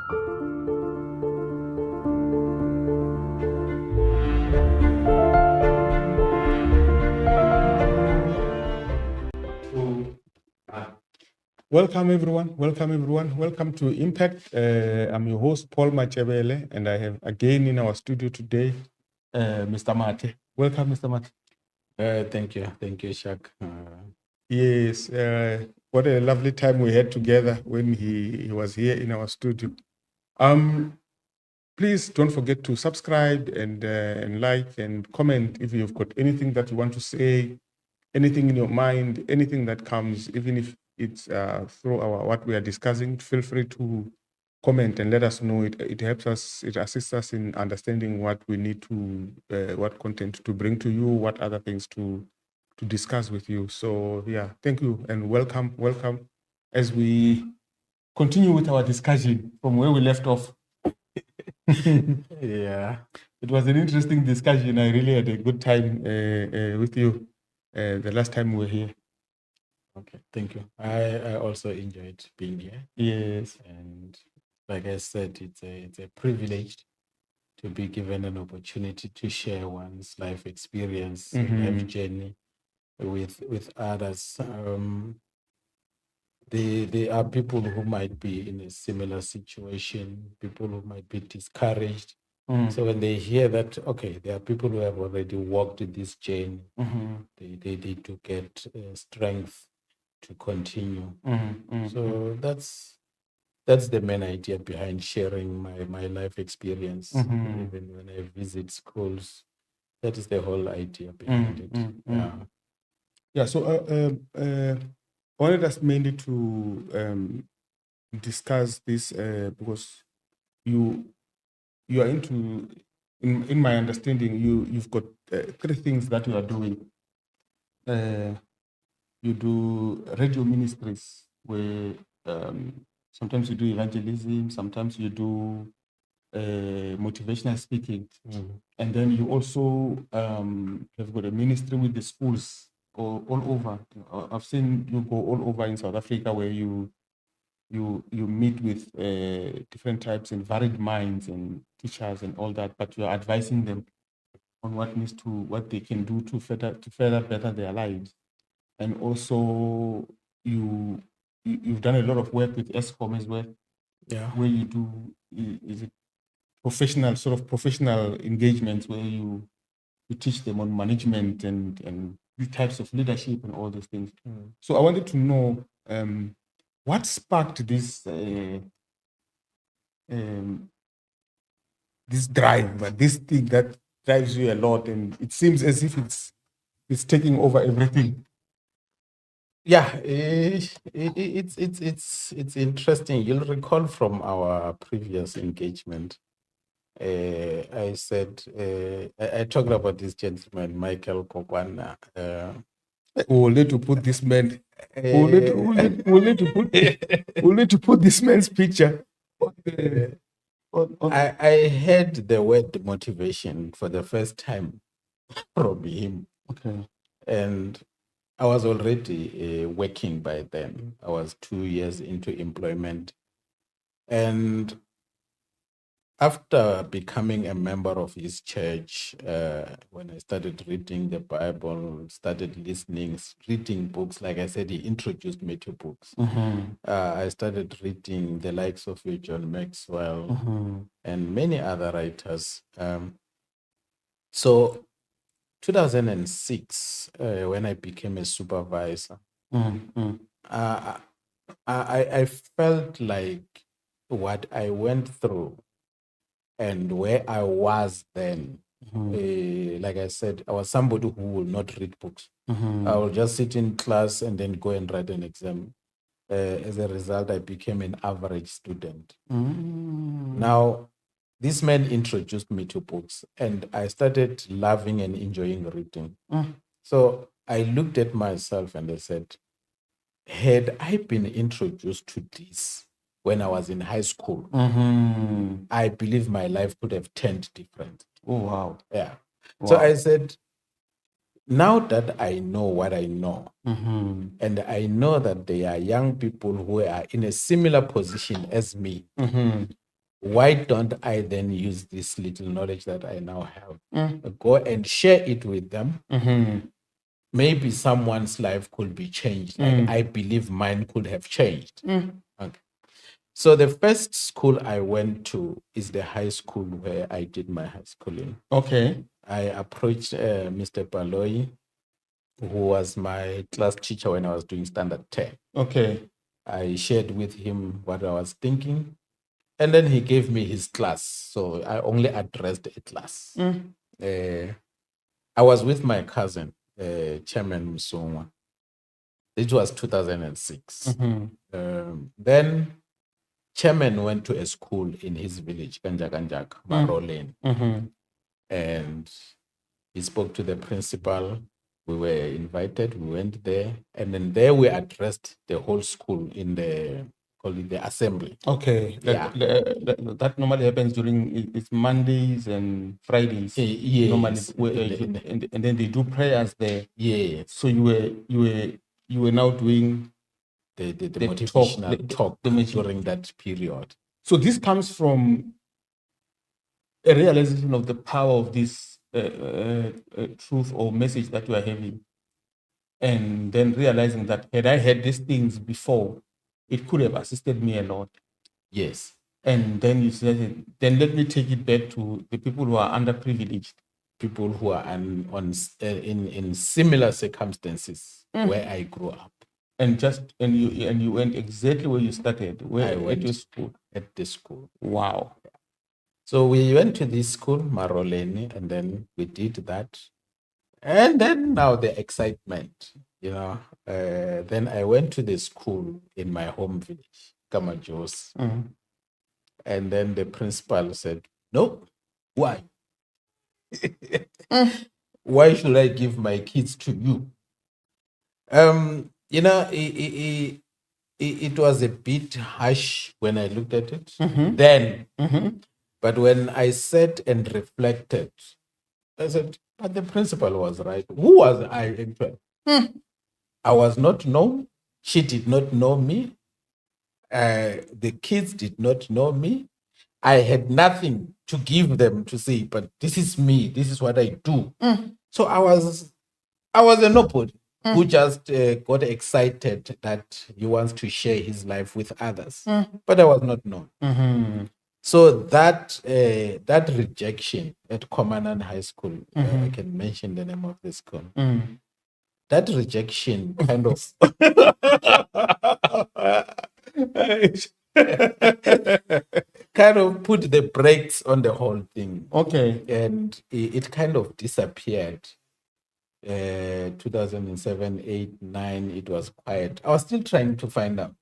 Welcome everyone. Welcome everyone. Welcome to Impact. I'm your host Paul Machebele, and I have again in our studio today, Mr. Mathye. Welcome, Mr. Mathye. Thank you, Shak. Yes, what a lovely time we had together when he was here in our studio. Please don't forget to subscribe and like and comment if you've got anything that you want to say, anything in your mind, anything that comes, even if it's through what we are discussing. Feel free to comment and let us know. It helps us, it assists us in understanding what we need to, what content to bring to you, what other things to discuss with you. So yeah, thank you and welcome as we continue with our discussion from where we left off. Yeah. It was an interesting discussion. I really had a good time with you the last time we were here. Okay, thank you. I also enjoyed being here. Yes. And like I said, it's a privilege to be given an opportunity to share one's life experience, life journey with others. There are people who might be in a similar situation, people who might be discouraged. So when they hear that, okay, there are people who have already walked this journey, they do get strength to continue. So that's the main idea behind sharing my life experience. Even when I visit schools, that is the whole idea behind it. Yeah. So I wanted us mainly to discuss this because you are into, in my understanding, you've got three things that you are doing. You do radio ministries where sometimes you do evangelism, sometimes you do motivational speaking, and then you also have got a ministry with the schools all over. I've seen you go all over in South Africa where you meet with different types and varied minds and teachers and all that, but you're advising them on what they can do to further better their lives. And also you've done a lot of work with ESCOM as well. Yeah. Where you do, is it professional engagements where you teach them on management and the types of leadership and all these things. So I wanted to know what sparked this this drive, this thing that drives you a lot, and it seems as if it's taking over everything. Yeah, it's interesting. You'll recall from our previous engagement, I said I talked about this gentleman, Michael Kokwana. We'll need to put this man. We'll need to put this man's picture. I heard the word motivation for the first time from him. Okay. And I was already working by then. I was 2 years into employment. And after becoming a member of his church, when I started reading the Bible, started listening, reading books, like I said, he introduced me to books. I started reading the likes of John Maxwell and many other writers. So 2006, when I became a supervisor, I felt like what I went through and where I was then, like I said, I was somebody who will not read books. I will just sit in class and then go and write an exam. As a result, I became an average student. Now, this man introduced me to books and I started loving and enjoying reading. So I looked at myself and I said, had I been introduced to this when I was in high school, I believe my life could have turned different. Oh, wow. Yeah. Wow. So I said, now that I know what I know, and I know that there are young people who are in a similar position as me, why don't I then use this little knowledge that I now have, go and share it with them? Maybe someone's life could be changed. Like I believe mine could have changed. Okay. So the first school I went to is the high school where I did my high schooling. Okay. I approached Mr. Baloyi, who was my class teacher when I was doing standard 10. Okay. I shared with him what I was thinking, and then he gave me his class. So I only addressed a class. I was with my cousin, Chairman Musonwa. It was 2006. Then Chairman went to a school in his village, Kanjakanjak, Marolin. And he spoke to the principal. We were invited. We went there. And then there we addressed the whole school in the, call it the assembly. Okay. That normally happens during, it's Mondays and Fridays. Yes. Normally, and then they do prayers there. Yes. So you were now doing the motivational talk during that period. So this comes from a realization of the power of this truth or message that you are having, and then realizing that had I had these things before, it could have assisted me a lot. Yes. And then you said, then let me take it back to the people who are underprivileged, people who are in similar circumstances where I grew up. And you went exactly where you started, where I went at your school. At the school. Wow. So we went to this school, Maroleni, and then we did that. And then now the excitement, then I went to the school in my home village, Kamajos. And then the principal said, no, why? Why should I give my kids to you? It was a bit harsh when I looked at it then. But when I sat and reflected, I said, but the principal was right. Who was I actually? I was not known. She did not know me. The kids did not know me. I had nothing to give them to say, but this is me. This is what I do. So I was a nobody who just got excited that he wants to share his life with others. But I was not known. So that rejection at Commandant High School, I can mention the name of the school. That rejection kind of kind of put the brakes on the whole thing. Okay. And it kind of disappeared. 2007, 8, 9, it was quiet. I was still trying to find out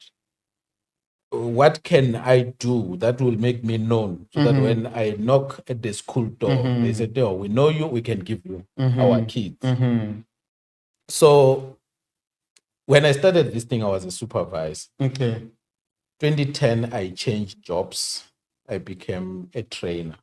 what can I do that will make me known, so that when I knock at the school door, they said, "Oh, we know you, we can give you our kids." So when I started this thing, I was a supervisor. Okay. 2010, I changed jobs. I became a trainer.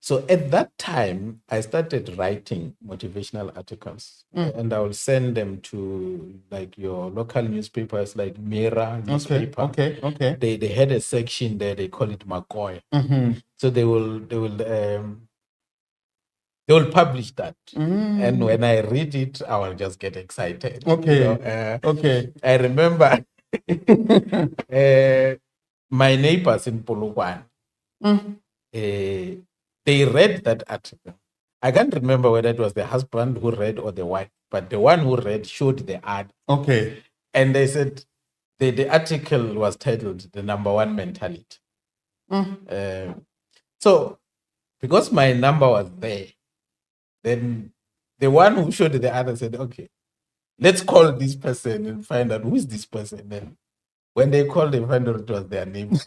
So at that time, I started writing motivational articles, and I will send them to like your local newspapers, like Mira newspaper. Okay. They had a section there. They call it Makoy. So they will publish that, and when I read it, I will just get excited. Okay. Okay. I remember my neighbors in Polokwane. They read that article. I can't remember whether it was the husband who read or the wife, but the one who read showed the ad. Okay. And they said the article was titled "The Number One Mentality." So because my number was there, then the one who showed the other said, "Okay, let's call this person and find out who is this person." Then when they called, they found out it was their name.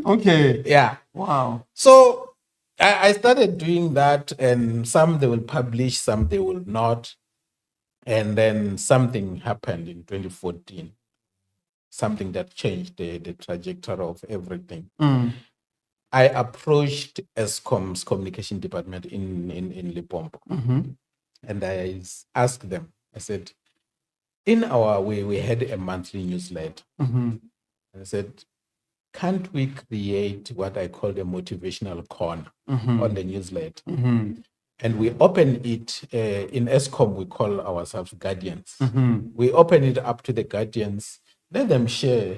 Okay. Yeah. Wow. So I started doing that, and some they will publish, some they will not. And then something happened in 2014, something that changed the trajectory of everything. I approached ESCOM's communication department in Limpopo, and I asked them, I said, in our way, we had a monthly newsletter. And I said, can't we create what I call the motivational corner on the newsletter? And we open it in ESCOM, we call ourselves guardians. We open it up to the guardians, let them share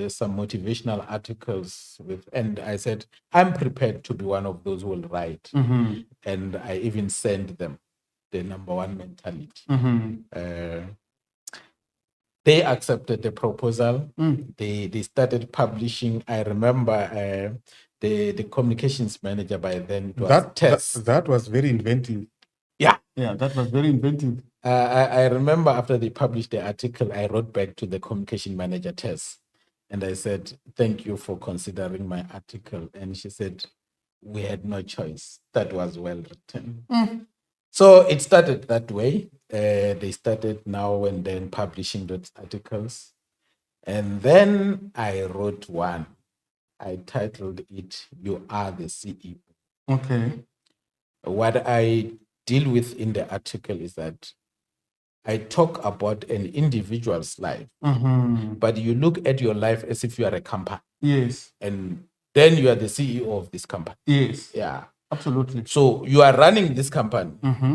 some motivational articles with, and I said, I'm prepared to be one of those who will write. And I even send them the number one mentality. They accepted the proposal. They started publishing. I remember the communications manager by then was Tess. That was very inventive. Yeah. Yeah, that was very inventive. I remember after they published the article, I wrote back to the communication manager, Tess, and I said, thank you for considering my article. And she said, we had no choice. That was well written. So it started that way. They started now and then publishing those articles. And then I wrote one. I titled it, You Are the CEO. Okay. What I deal with in the article is that I talk about an individual's life, but you look at your life as if you are a company. Yes. And then you are the CEO of this company. Yes. Yeah. Absolutely. So you are running this company,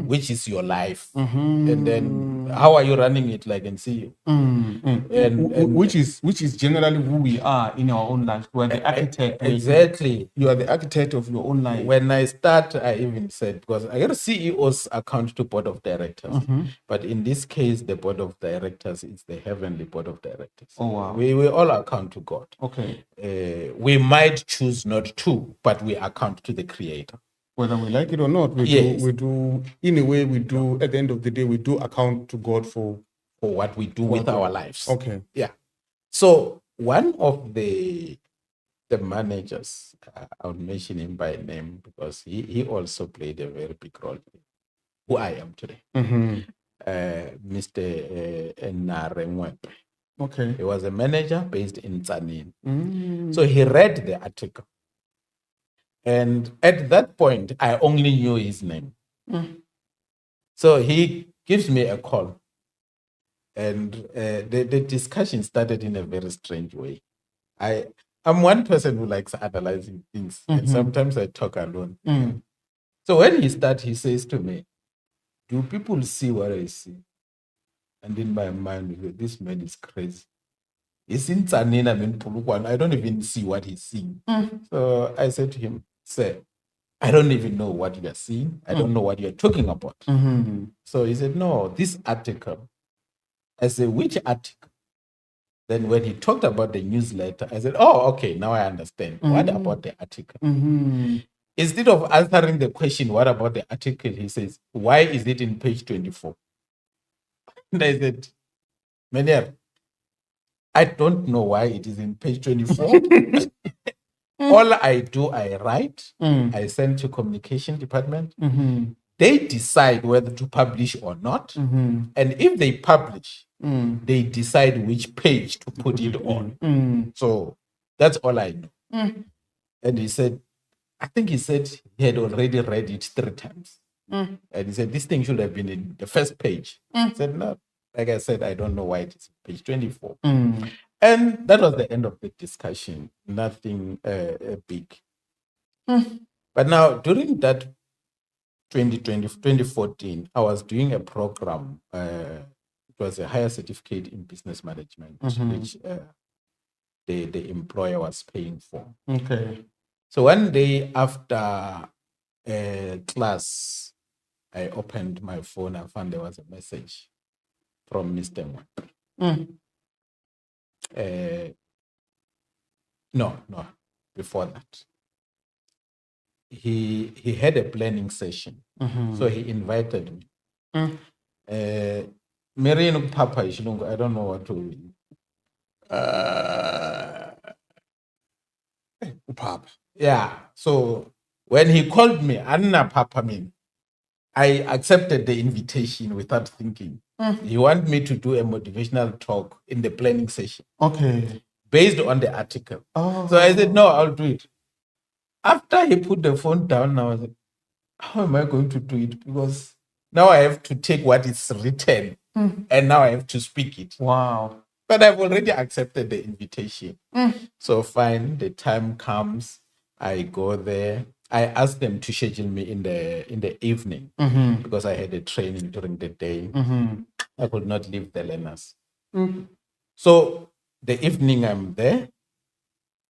which is your life. And then how are you running it like and see? Which is generally who we are in our own life. We're the architect. Exactly. You are the architect of your own life. When I start, I even said, because I got a CEO's account to board of directors. But in this case, the board of directors is the heavenly board of directors. Oh, wow. We all account to God. Okay. We might choose not to, but we account to the creator. Whether we like it or not, we do in a way, we do at the end of the day, we do account to God for what we do with our lives. Okay. Yeah. So one of the managers, I would mention him by name because he also played a very big role in who I am today. Mr. Enaremwepe. Okay. He was a manager based in Tzaneen. So he read the article. And at that point, I only knew his name. So he gives me a call. And the discussion started in a very strange way. I'm one person who likes analyzing things. And sometimes I talk alone. So when he starts, he says to me, do people see what I see? And in my mind, this man is crazy. He's in Tzaneen, I'm in Pulukwan. I don't even see what he's seeing. So I said to him, sir, I don't even know what you're seeing. I don't know what you're talking about. So he said, no, this article. I said, which article? Then when he talked about the newsletter, I said, oh, okay, now I understand. What about the article? Instead of answering the question, what about the article? He says, why is it in page 24? And I said, Menier, I don't know why it is in page 24. All I do, I write, I send to communication department. They decide whether to publish or not. And if they publish, they decide which page to put it on. So that's all I know. And he said, I think he said he had already read it 3 times. And he said, this thing should have been in the first page. I said, no, like I said, I don't know why it is page 24. And that was the end of the discussion. Nothing big. But now, during that 2014, I was doing a program. It was a higher certificate in business management, which the employer was paying for. Okay. So one day after class, I opened my phone. I found there was a message from Mr. Mwan. No, before that. He had a planning session. So he invited me. Marine Papa, I don't know what to. Papa. Yeah. So when he called me, Anna Papa mean, I accepted the invitation without thinking. He wanted me to do a motivational talk in the planning session. Okay. Based on the article. Oh. So I said, no, I'll do it. After he put the phone down, I was like, how am I going to do it? Because now I have to take what is written and now I have to speak it. Wow. But I've already accepted the invitation. So fine, the time comes, I go there. I asked them to schedule me in the evening because I had a training during the day. I could not leave the learners. So the evening I'm there,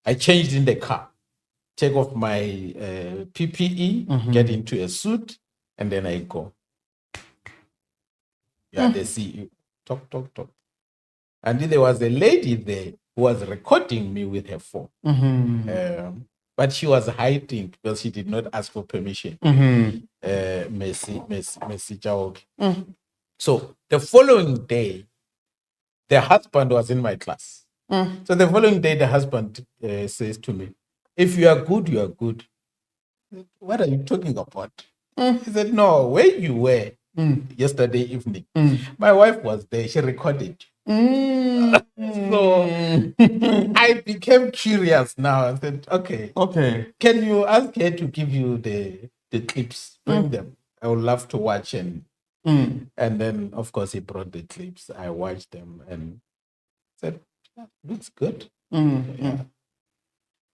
I changed in the car, take off my PPE, get into a suit, and then I go. Yeah, the CEO. Talk. And there was a lady there who was recording me with her phone. But she was hiding because she did not ask for permission. Messi Chawok. So the following day, the husband was in my class. So the following day, the husband says to me, if you are good, you are good. What are you talking about? He said, no, where you were yesterday evening, my wife was there. She recorded. So I became curious now. I said, okay, can you ask her to give you the clips? Bring them. I would love to watch. And then, of course, he brought the clips. I watched them and said, looks good. Yeah.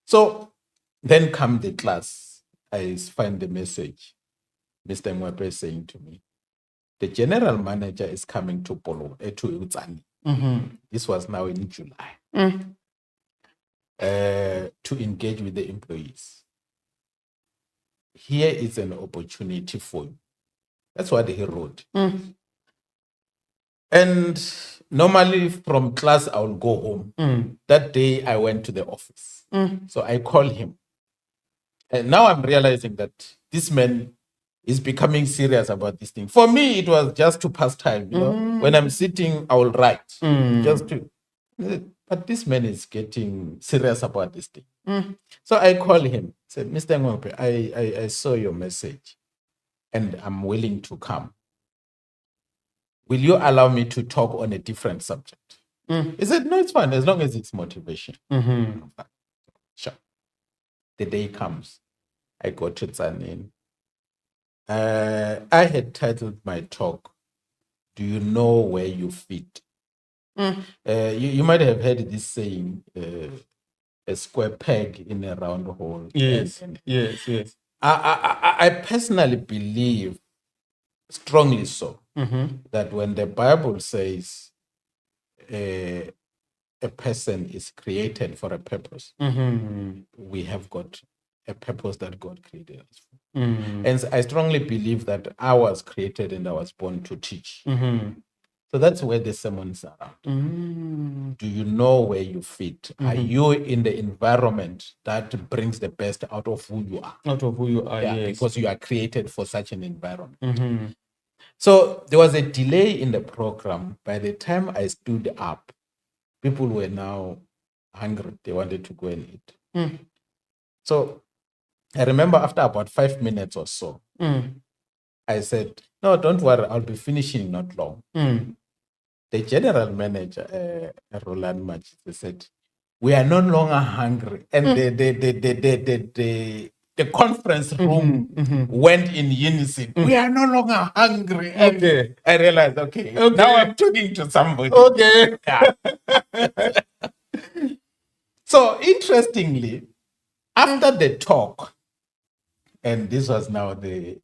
So then come the class. I find the message. Mr. Mwape saying to me, the general manager is coming to Polo, to Utsani. This was now in July. To engage with the employees. Here is an opportunity for you. That's what he wrote. And normally from class, I will go home. That day, I went to the office. So I called him. And now I'm realizing that this man is becoming serious about this thing. For me, it was just to pass time. When I'm sitting, I will write. Just to. But this man is getting serious about this thing. So I called him. Said, Mr. Ngompe, I saw your message and I'm willing to come. Will you allow me to talk on a different subject? He said, no, it's fine, as long as it's motivation. Sure. The day comes. I go to Tsanin. I had titled my talk, Do You Know Where You Fit? You might have heard this saying, a square peg in a round hole. Yes. I personally believe, strongly so, that when the Bible says a person is created for a purpose, we have got a purpose that God created us for. And I strongly believe that I was created and I was born to teach. So that's where the sermons are around. Do you know where you fit? Are you in the environment that brings the best out of who you are? Yes. Because you are created for such an environment. So there was a delay in the program. By the time I stood up, people were now hungry. They wanted to go and eat. So I remember after about 5 minutes or so, I said, no, don't worry, I'll be finishing not long. The general manager, Roland Mach, said, we are no longer hungry. And the conference room went in unison. We are no longer hungry. And I realized, okay, now I'm talking to somebody. Yeah. So interestingly, after the talk, and this was now the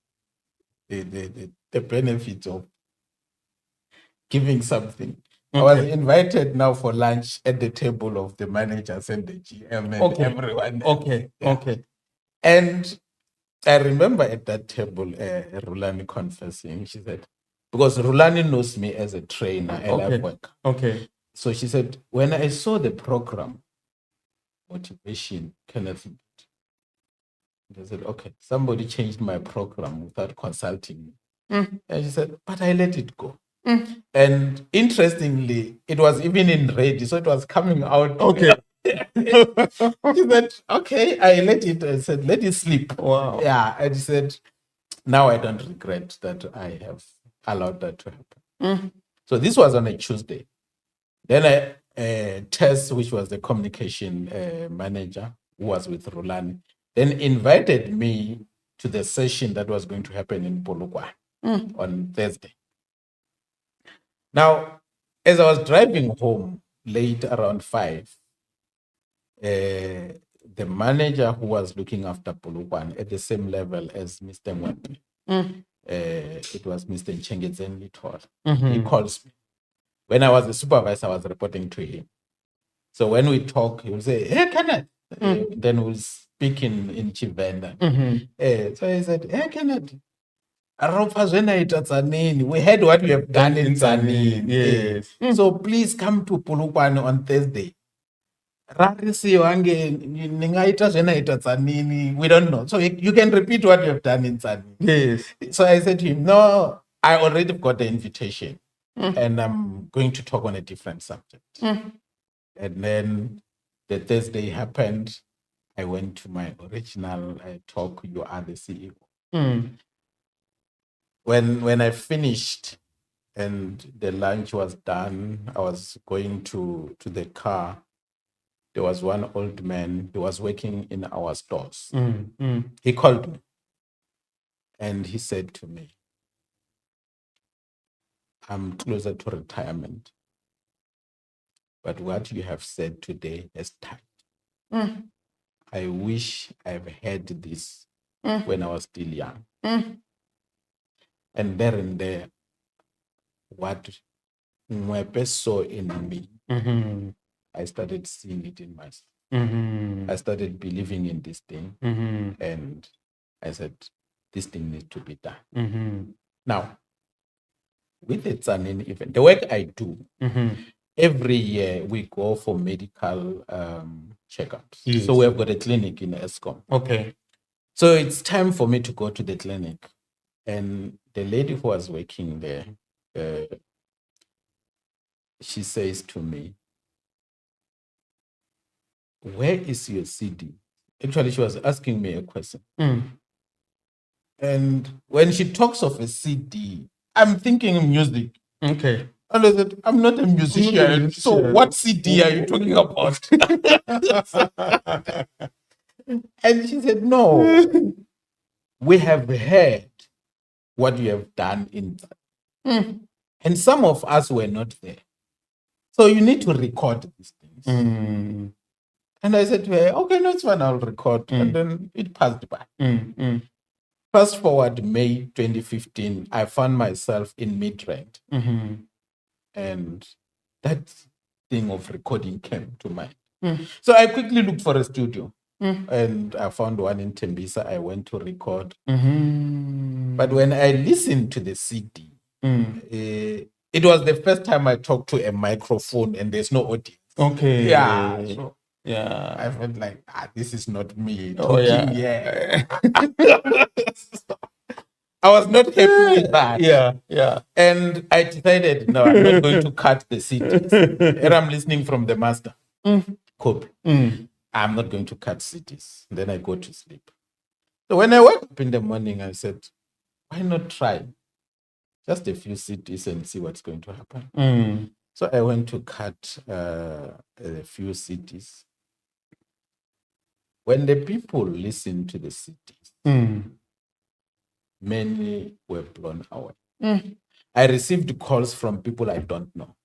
benefit of giving something. I was invited now for lunch at the table of the managers and the GM and everyone. And I remember at that table, Rulani confessing. She said, because Rulani knows me as a trainer, a life worker. So she said, when I saw the program, Motivation, Kenneth Mathye, I said, okay, somebody changed my program without consulting me. And she said, but I let it go. And interestingly, it was even in red, so it was coming out. He said, okay, I let it. I said, let it sleep. Wow. Yeah. And he said, now I don't regret that I have allowed that to happen. So this was on a Tuesday. Then Tess, which was the communication manager, who was with Rulani, then invited me to the session that was going to happen in Polokwane on Thursday. Now, as I was driving home, late around 5, the manager who was looking after Polokwane at the same level as Mr. Mwembe, it was Mr. Nchengedzeni Lithol. He calls me. When I was the supervisor, I was reporting to him. So when we talk, he will say, "Hey, Kenneth." Then we'll speak in Chivenda. So he said, "Hey, Kenneth, we heard what you have done in Tzaneen. Yes. So please come to Polokwane on Thursday. We don't know. So you can repeat what you have done in Tzaneen." Yes. So I said to him, "No, I already got the invitation and I'm going to talk on a different subject." And then the Thursday happened. I went to my original talk, "You are the CEO." When I finished and the lunch was done, I was going to the car. There was one old man. He was working in our stores. He called me and he said to me, "I'm closer to retirement, but what you have said today has touched. I wish I've heard this when I was still young." And there and there, what Mwepe saw in me, I started seeing it in myself. I started believing in this thing, and I said, this thing needs to be done. Now, with the Tzaneen event, the work I do, every year we go for medical checkups. Yes. So we have got a clinic in Eskom. Okay. So it's time for me to go to the clinic. And the lady who was working there, she says to me, "Where is your CD?" Actually, she was asking me a question. And when she talks of a CD, I'm thinking music. Okay. And I said, "I'm not a musician. So what CD are you talking about?" And she said, "No, we have heard what you have done in that. And some of us were not there. So you need to record these things." And I said to her, "Okay, no, it's fine, I'll record." And then it passed by. Fast forward May 2015, I found myself in Midrand. And that thing of recording came to mind. So I quickly looked for a studio. And I found one in Tembisa. I went to record. But when I listened to the CD, it was the first time I talked to a microphone and there's no audience. Okay. Yeah. So Yeah. I felt like, this is not me Oh, talking. yeah. I was not happy with that. Yeah. And I decided, no, I'm not going to cut the CDs. And I'm listening from the master copy. I'm not going to cut CDs. Then I go to sleep. So when I woke up in the morning, I said, why not try just a few CDs and see what's going to happen? So I went to cut a few CDs. When the people listened to the CDs, many were blown away. I received calls from people I don't know.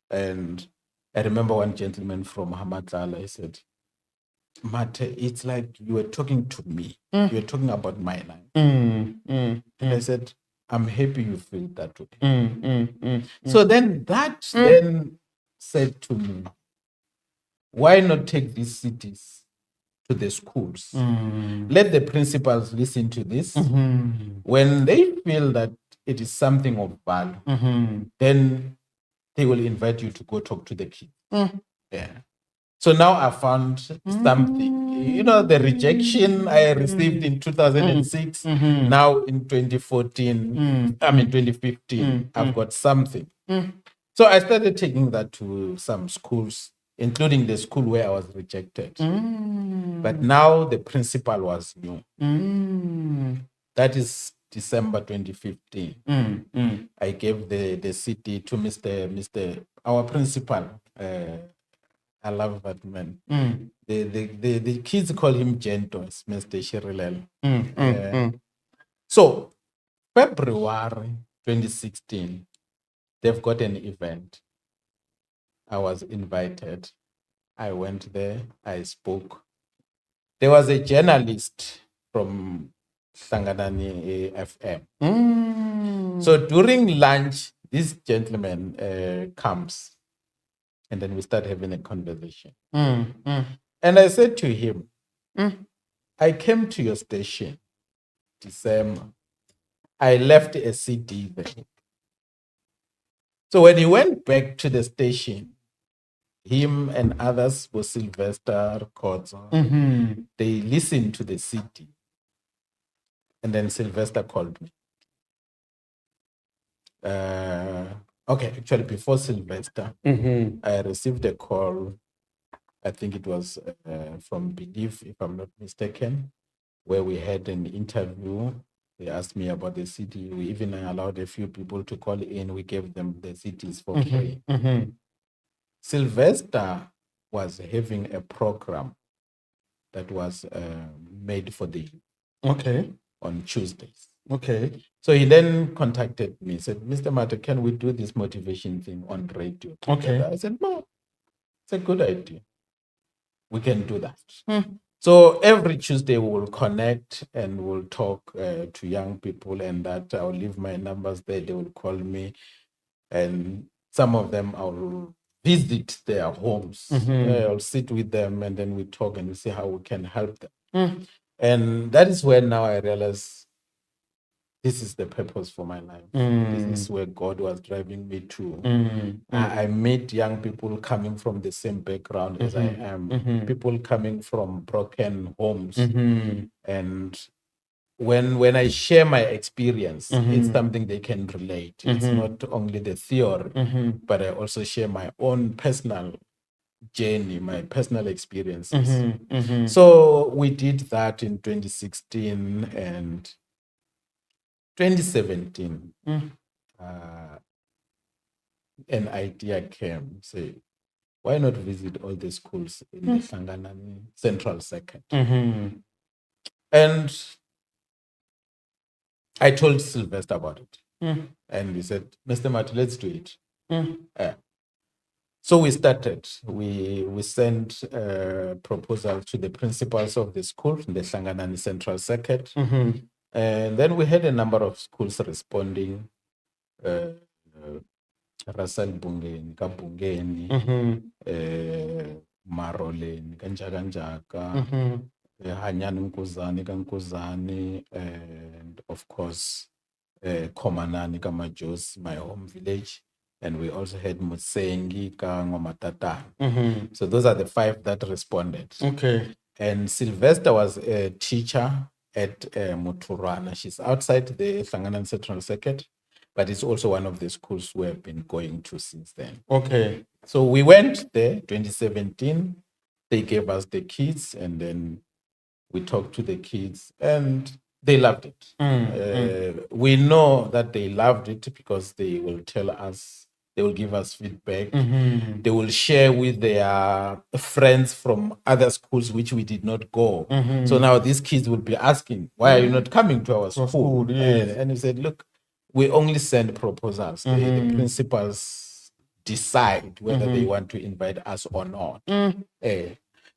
And I remember one gentleman from Hamatlala, he said, "Mathye, it's like you were talking to me. You were talking about my life." And I said, "I'm happy you feel that way." So then that then said to me, why not take these cities to the schools? Let the principals listen to this. When they feel that it is something of value, then they will invite you to go talk to the kids. Yeah. So now I found something. You know, the rejection I received in 2006, now in 2014, 2015, I've got something. So I started taking that to some schools, including the school where I was rejected. But now the principal was new. That is December 2015. I gave the city to Mr. Our principal. I love that man. The kids call him Gentos, Mr. Shirilel. So February 2016, they've got an event. I was invited. I went there. I spoke. There was a journalist from Sanganani FM. So during lunch, this gentleman comes, and then we start having a conversation. And I said to him, I came to your station December. I left a CD there. So when he went back to the station, him and others were Sylvester, Kodzo, they listened to the CD. And then Sylvester called me. Okay, actually, before Sylvester, I received a call. I think it was from Belief, if I'm not mistaken, where we had an interview. They asked me about the CD. We even allowed a few people to call in. We gave them the CDs for free. Sylvester was having a program that was made for the on Tuesdays. So he then contacted me, said, Mr. Mathye, can we do this motivation thing on radio together? I said, no, it's a good idea. We can do that. So every Tuesday we will connect and we'll talk to young people, and that I'll leave my numbers there. They will call me, and some of them I'll visit their homes. I'll sit with them, and then we talk and we see how we can help them. And that is where now I realize this is the purpose for my life. This is where God was driving me to. I meet young people coming from the same background as I am, people coming from broken homes. And when I share my experience, it's something they can relate. It's not only the theory, but I also share my own personal journey, my personal experiences. So we did that in 2016 and 2017. An idea came, say, why not visit all the schools in the Sanganani Central Circuit? And I told Sylvester about it. And he said, Mr. Mathye, let's do it. So we started. We sent proposals to the principals of the school in the Sanganani Central Circuit. And then we had a number of schools responding. Russell Bungeni, Kabungeni, Maroleni, Kanjakanjaka, Hanyani Nkuzani, Kankuzani, and of course, Komanani, Kamajos, my home village. And we also had Mutsengi, Kangwamatata. So those are the 5 that responded. And Sylvester was a teacher at Muturana. She's outside the Sanganan Central Circuit, but it's also one of the schools we have been going to since then. So we went there 2017. They gave us the kids, and then we talked to the kids, and they loved it. We know that they loved it because they will tell us, they will give us feedback. They will share with their friends from other schools which we did not go. So now these kids will be asking, why are you not coming to our school? And we said, look, we only send proposals. The principals decide whether they want to invite us or not.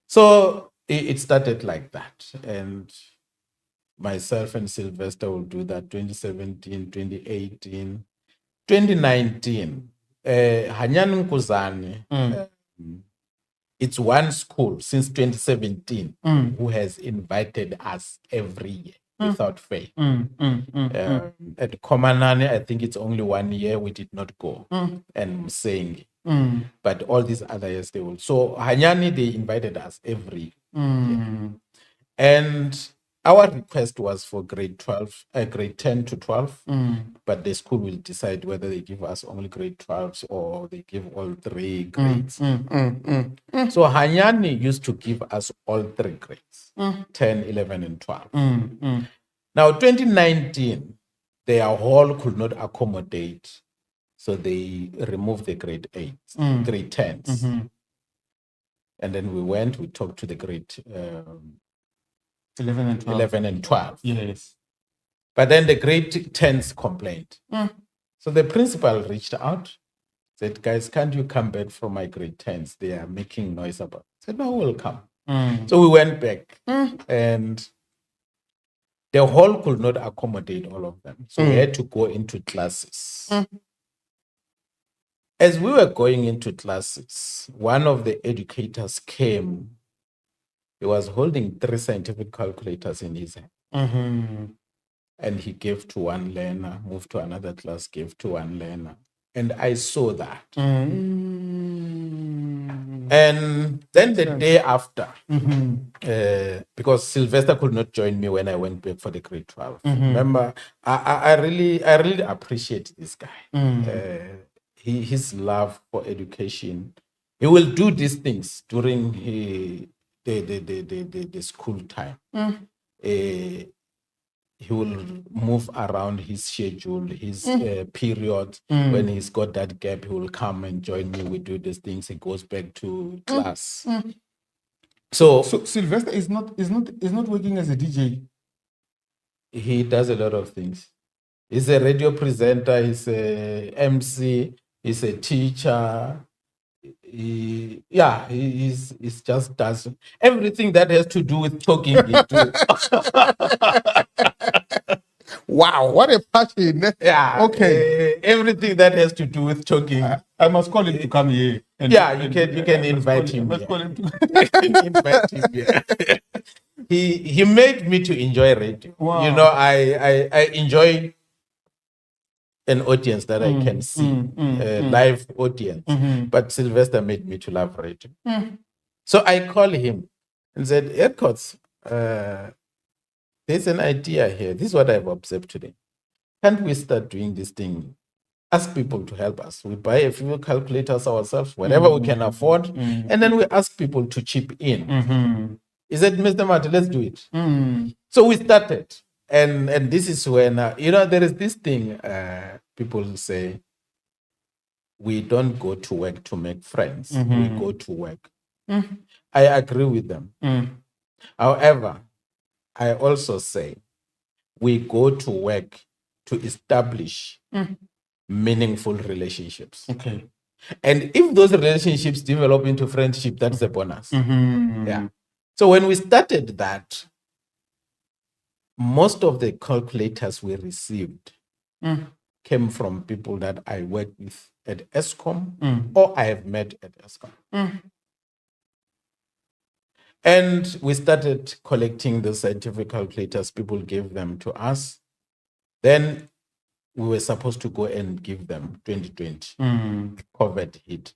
So it started like that. And myself and Sylvester will do that 2017, 2018, 2019. Hanyani Nkuzani, it's one school since 2017 who has invited us every year without fail. At Komanani, I think it's only 1 year we did not go, and saying, but all these other years they will. So Hanyani, they invited us every year. And our request was for grade 10 to 12, but the school will decide whether they give us only grade 12s or they give all 3 grades. So Hanyani used to give us all 3 grades, 10, 11, and 12. Now, 2019, their hall could not accommodate, so they removed the grade 8s, grade 10s. And then we talked to the grade 11 and 12. Yes. But then the grade 10s complained. So the principal reached out Said, guys, can't you come back from my grade 10s? They are making noise about it. I said, no, we'll come. So we went back and the hall could not accommodate all of them. So we had to go into classes. As we were going into classes, one of the educators came. He was holding 3 scientific calculators in his hand. And he gave to one learner, moved to another class, gave to one learner. And I saw that. And then the day after, because Sylvester could not join me when I went back for the grade 12. Remember, I really appreciate this guy. His love for education. He will do these things during the school time. He will move around his schedule, his period. When he's got that gap, he will come and join me. We do these things. He goes back to class. So Sylvester is not working as a DJ. He does a lot of things. He's a radio presenter. He's a MC. He's a teacher. He's just does everything that has to do with talking. He do. Wow, what a passion. Yeah. Okay. Everything that has to do with talking. I must call him to come here. You can invite him. Let's call him to invite him here. He made me to enjoy radio. Wow. You know, I enjoy an audience that I can see, live audience. But Sylvester made me to love radio. So I call him and said, Edcots, there's an idea here. This is what I've observed today. Can't we start doing this thing? Ask people to help us. We buy a few calculators ourselves, whatever we can afford, and then we ask people to chip in. He said, Mr. Mathye, let's do it. So we started. And this is when, there is this thing people say, we don't go to work to make friends. We go to work. I agree with them. However, I also say we go to work to establish meaningful relationships. Okay. And if those relationships develop into friendship, that's a bonus. Yeah. So when we started that, most of the calculators we received came from people that I work with at ESCOM or I have met at ESCOM. And we started collecting the scientific calculators. People gave them to us. Then we were supposed to go and give them 2020. COVID hit.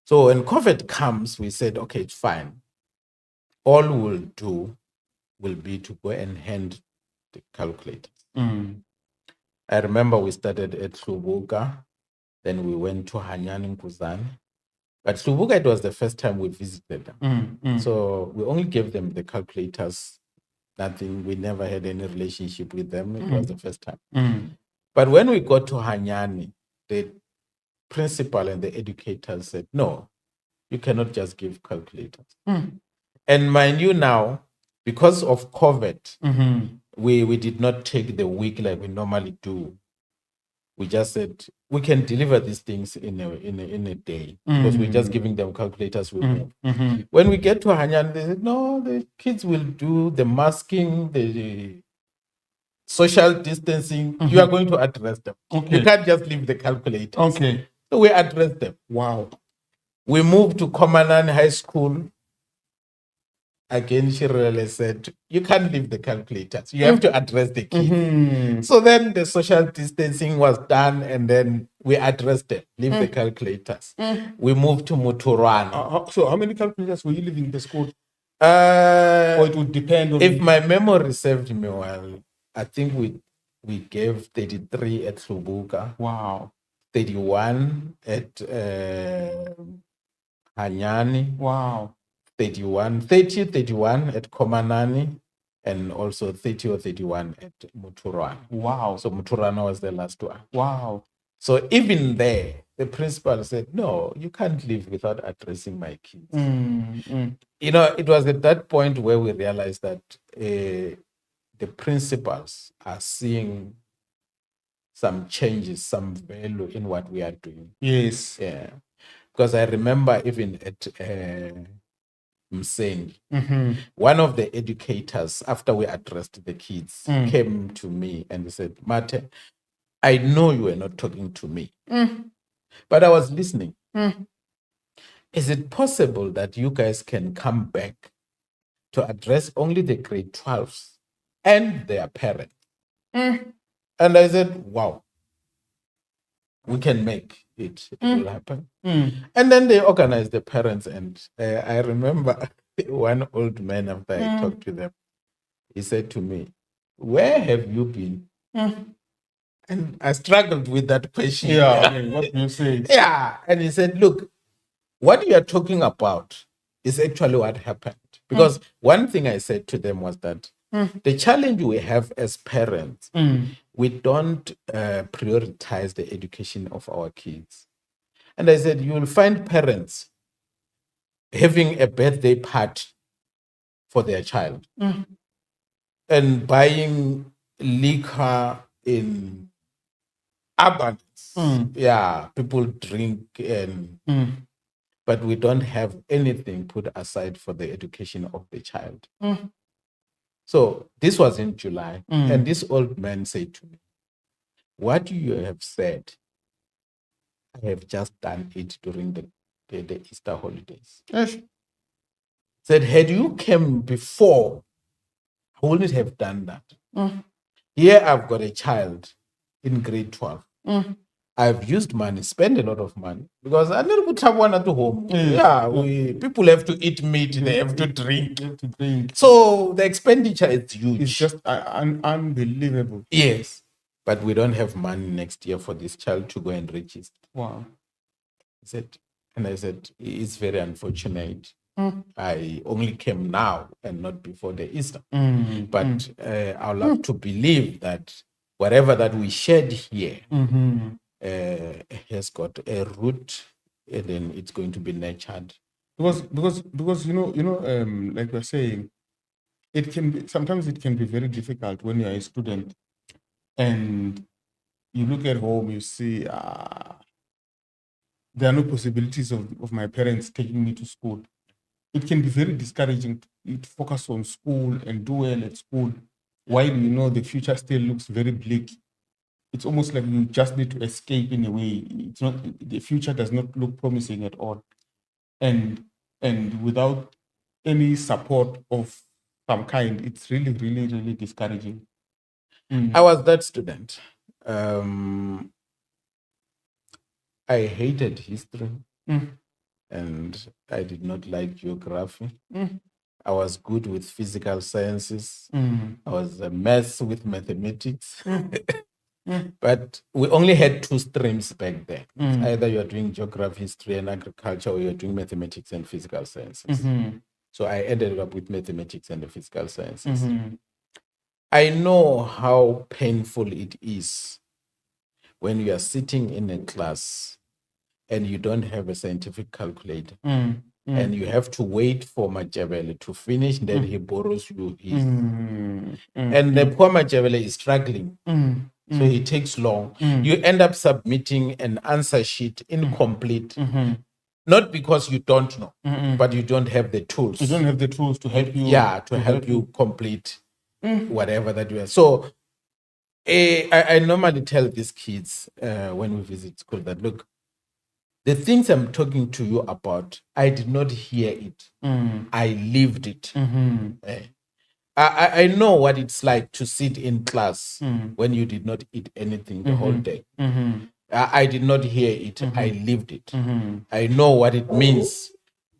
So when COVID comes, we said, okay, it's fine. All we'll do will be to go and hand the calculators. I remember we started at Hlubuka, then we went to Hanyani Nkuzane. But Hlubuka, it was the first time we visited them. So we only gave them the calculators, nothing. We never had any relationship with them. It was the first time. But when we got to Hanyani, the principal and the educators said, no, you cannot just give calculators. And mind you now, because of COVID, we did not take the week like we normally do. We just said, we can deliver these things in a day because we're just giving them calculators. We move. When we get to Hanyani, they said, no, the kids will do the masking, the social distancing. You are going to address them. Okay. You can't just leave the calculators. Okay. So we address them. Wow. We moved to Komanani High School. Again, Shirley said, you can't leave the calculators. You have to address the kids. So then the social distancing was done, and then we addressed it, leave the calculators. We moved to Muturwana. So how many calculators were you leaving in the school? Or it would depend on... If my memory served me well, I think we gave 33 at Hlubuka. Wow. 31 at Hanyani. Wow. 31 at Komanani, and also 30 or 31 at Muturwana. Wow. So Muturwana was the last one. Wow. So even there, the principal said, no, you can't leave without addressing my kids. You know, it was at that point where we realized that the principals are seeing some changes, some value in what we are doing. Yes. Yeah. Because I remember even at Msengi, one of the educators, after we addressed the kids, came to me and he said, Mate, I know you were not talking to me, but I was listening. Is it possible that you guys can come back to address only the grade 12s and their parents? And I said, wow, we can make it. It will happen. And then they organized the parents. And I remember one old man, after I talked to them, he said to me, where have you been? And I struggled with that question. Yeah, I mean, what do you say? Yeah. And he said, look, what you are talking about is actually what happened. Because one thing I said to them was that the challenge we have as parents, we don't prioritize the education of our kids. And I said, you will find parents having a birthday party for their child and buying liquor in abundance. Yeah, people drink, and but we don't have anything put aside for the education of the child. So this was in July, and this old man said to me, what you have said, I have just done it during the Easter holidays. Yes. Said, had you come before, I wouldn't have done that. Here I've got a child in grade 12. I've used money, spent a lot of money, because I never put someone at home. People have to eat meat, they have to drink. So the expenditure is huge. It's just unbelievable. Yes. But we don't have money next year for this child to go and register. Wow. I said, it's very unfortunate. I only came now and not before the Easter. But I would love to believe that whatever that we shared here has got a root, and then it's going to be nurtured. Because like we're saying, it can be sometimes it can be very difficult when you're a student and you look at home, you see there are no possibilities of my parents taking me to school. It can be very discouraging to focus on school and do well at school, while the future still looks very bleak. It's almost like you just need to escape in a way. It's not, the future does not look promising at all. And without any support of some kind, it's really, really, really discouraging. I was that student. I hated history and I did not like geography. I was good with physical sciences. I was a mess with mathematics. But we only had two streams back then. Either you're doing geography, history, and agriculture, or you're doing mathematics and physical sciences. So I ended up with mathematics and the physical sciences. I know how painful it is when you are sitting in a class and you don't have a scientific calculator. And you have to wait for Machiavelli to finish, then he borrows you his. And the poor Machiavelli is struggling. So it takes long. You end up submitting an answer sheet incomplete. Not because you don't know, but you don't have the tools. You don't have the tools to help you. Yeah, to help you complete whatever that you are. So I normally tell these kids when we visit school that, look, the things I'm talking to you about, I did not hear it. I lived it. I know what it's like to sit in class when you did not eat anything the whole day. I did not hear it. I lived it. I know what it means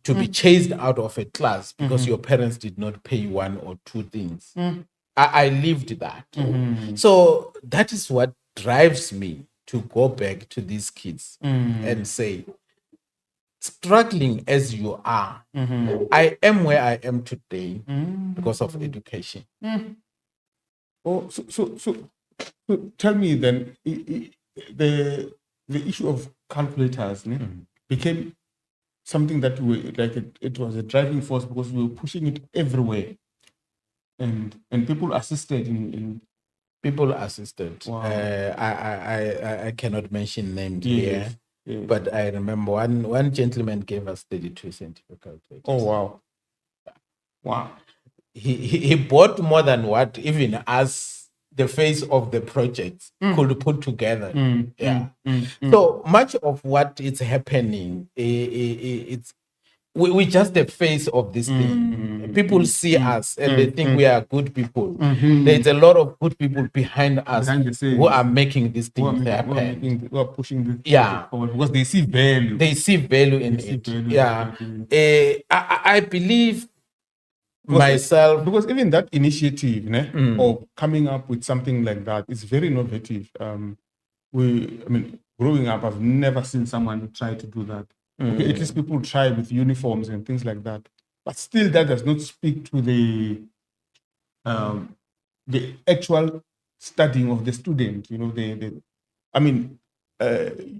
to be chased out of a class because your parents did not pay one or two things. I lived that. So that is what drives me to go back to these kids and say, struggling as you are, I am where I am today because of education. Oh, so tell me then, the issue of calculators became something that it was a driving force because we were pushing it everywhere, and people assisted in People assisted. Wow. I cannot mention names Yes, here, yes. but I remember one gentleman gave us 32 scientific calculators. Oh, wow. Wow. He bought more than what even us, the face of the project, could put together. So much of what is happening, it's we just the face of this thing. People see us and they think we are good people. There's a lot of good people behind us Behind the scenes. who are making these things happen. Who are pushing this Yeah. forward because they see value. They see value in They see it. value Yeah. in it. I believe myself. Because even that initiative, or coming up with something like that is very innovative. Growing up, I've never seen someone try to do that. Okay, at least people try with uniforms and things like that, but still, that does not speak to the actual studying of the student. You know,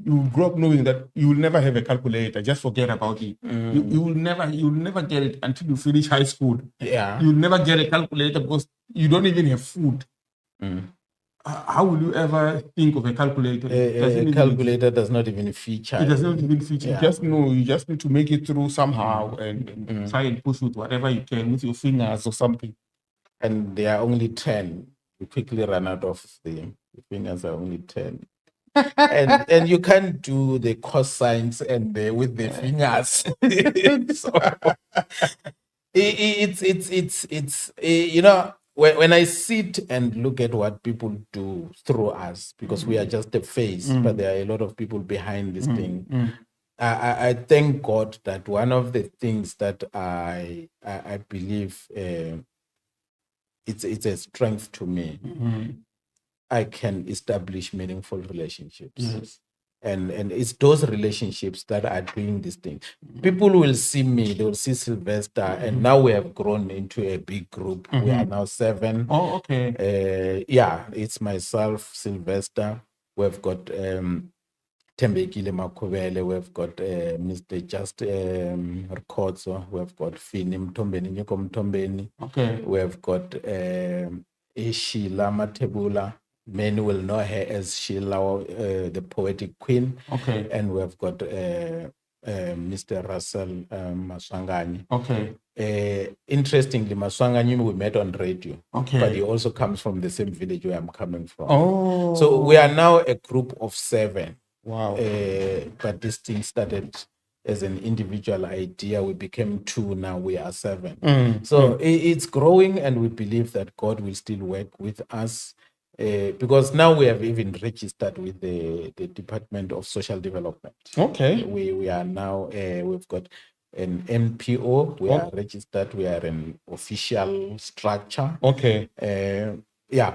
you grow up knowing that you will never have a calculator. Just forget about it. You will never get it until you finish high school. Yeah. You will never get a calculator because you don't even have food. How will you ever think of a calculator? A calculator does not even feature. It does not even feature. Yeah. You just know. You just need to make it through somehow and try and push with whatever you can with your fingers or something. And they are only 10. You quickly run out of them. The fingers are only 10. and you can't do the cosines and with the fingers. So, it's you know, when I sit and look at what people do through us, because we are just a face, but there are a lot of people behind this thing. I thank God that one of the things that I believe it's a strength to me. I can establish meaningful relationships. Yes. And it's those relationships that are doing this thing. People will see me, they will see Sylvester, and now we have grown into a big group. We are now 7. Oh, okay. Yeah, it's myself, Sylvester. We've got Tembekile Makubele, we've got Mr. Just Rkotso, we've got Fini Mtombeni, Nyuko Mtombeni. Okay. We've got Sheila Matebula. Many will know her as Sheila, the poetic queen. Okay. And we've got Mr. Russell Maswangani. Okay. Interestingly, Maswangani we met on radio. Okay. But he also comes from the same village where I'm coming from. Oh. So we are now a group of 7. Wow. But this thing started as an individual idea. We became 2, now we are 7. So it's growing, and we believe that God will still work with us. Because now we have even registered with the Department of Social Development. Okay. We are now, we've got an NPO, we are registered, we are an official structure. Okay. Yeah.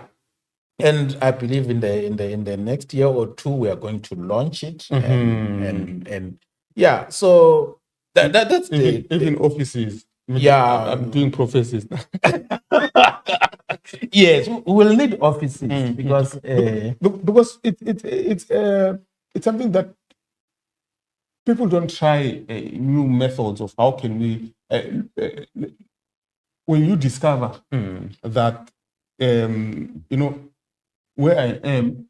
And I believe in the next year or 2, we are going to launch it. And yeah, so that's even offices. Yeah. I'm doing prophecies. Yes, we will need offices because it's something that people don't try new methods of how can we when you discover that where I am,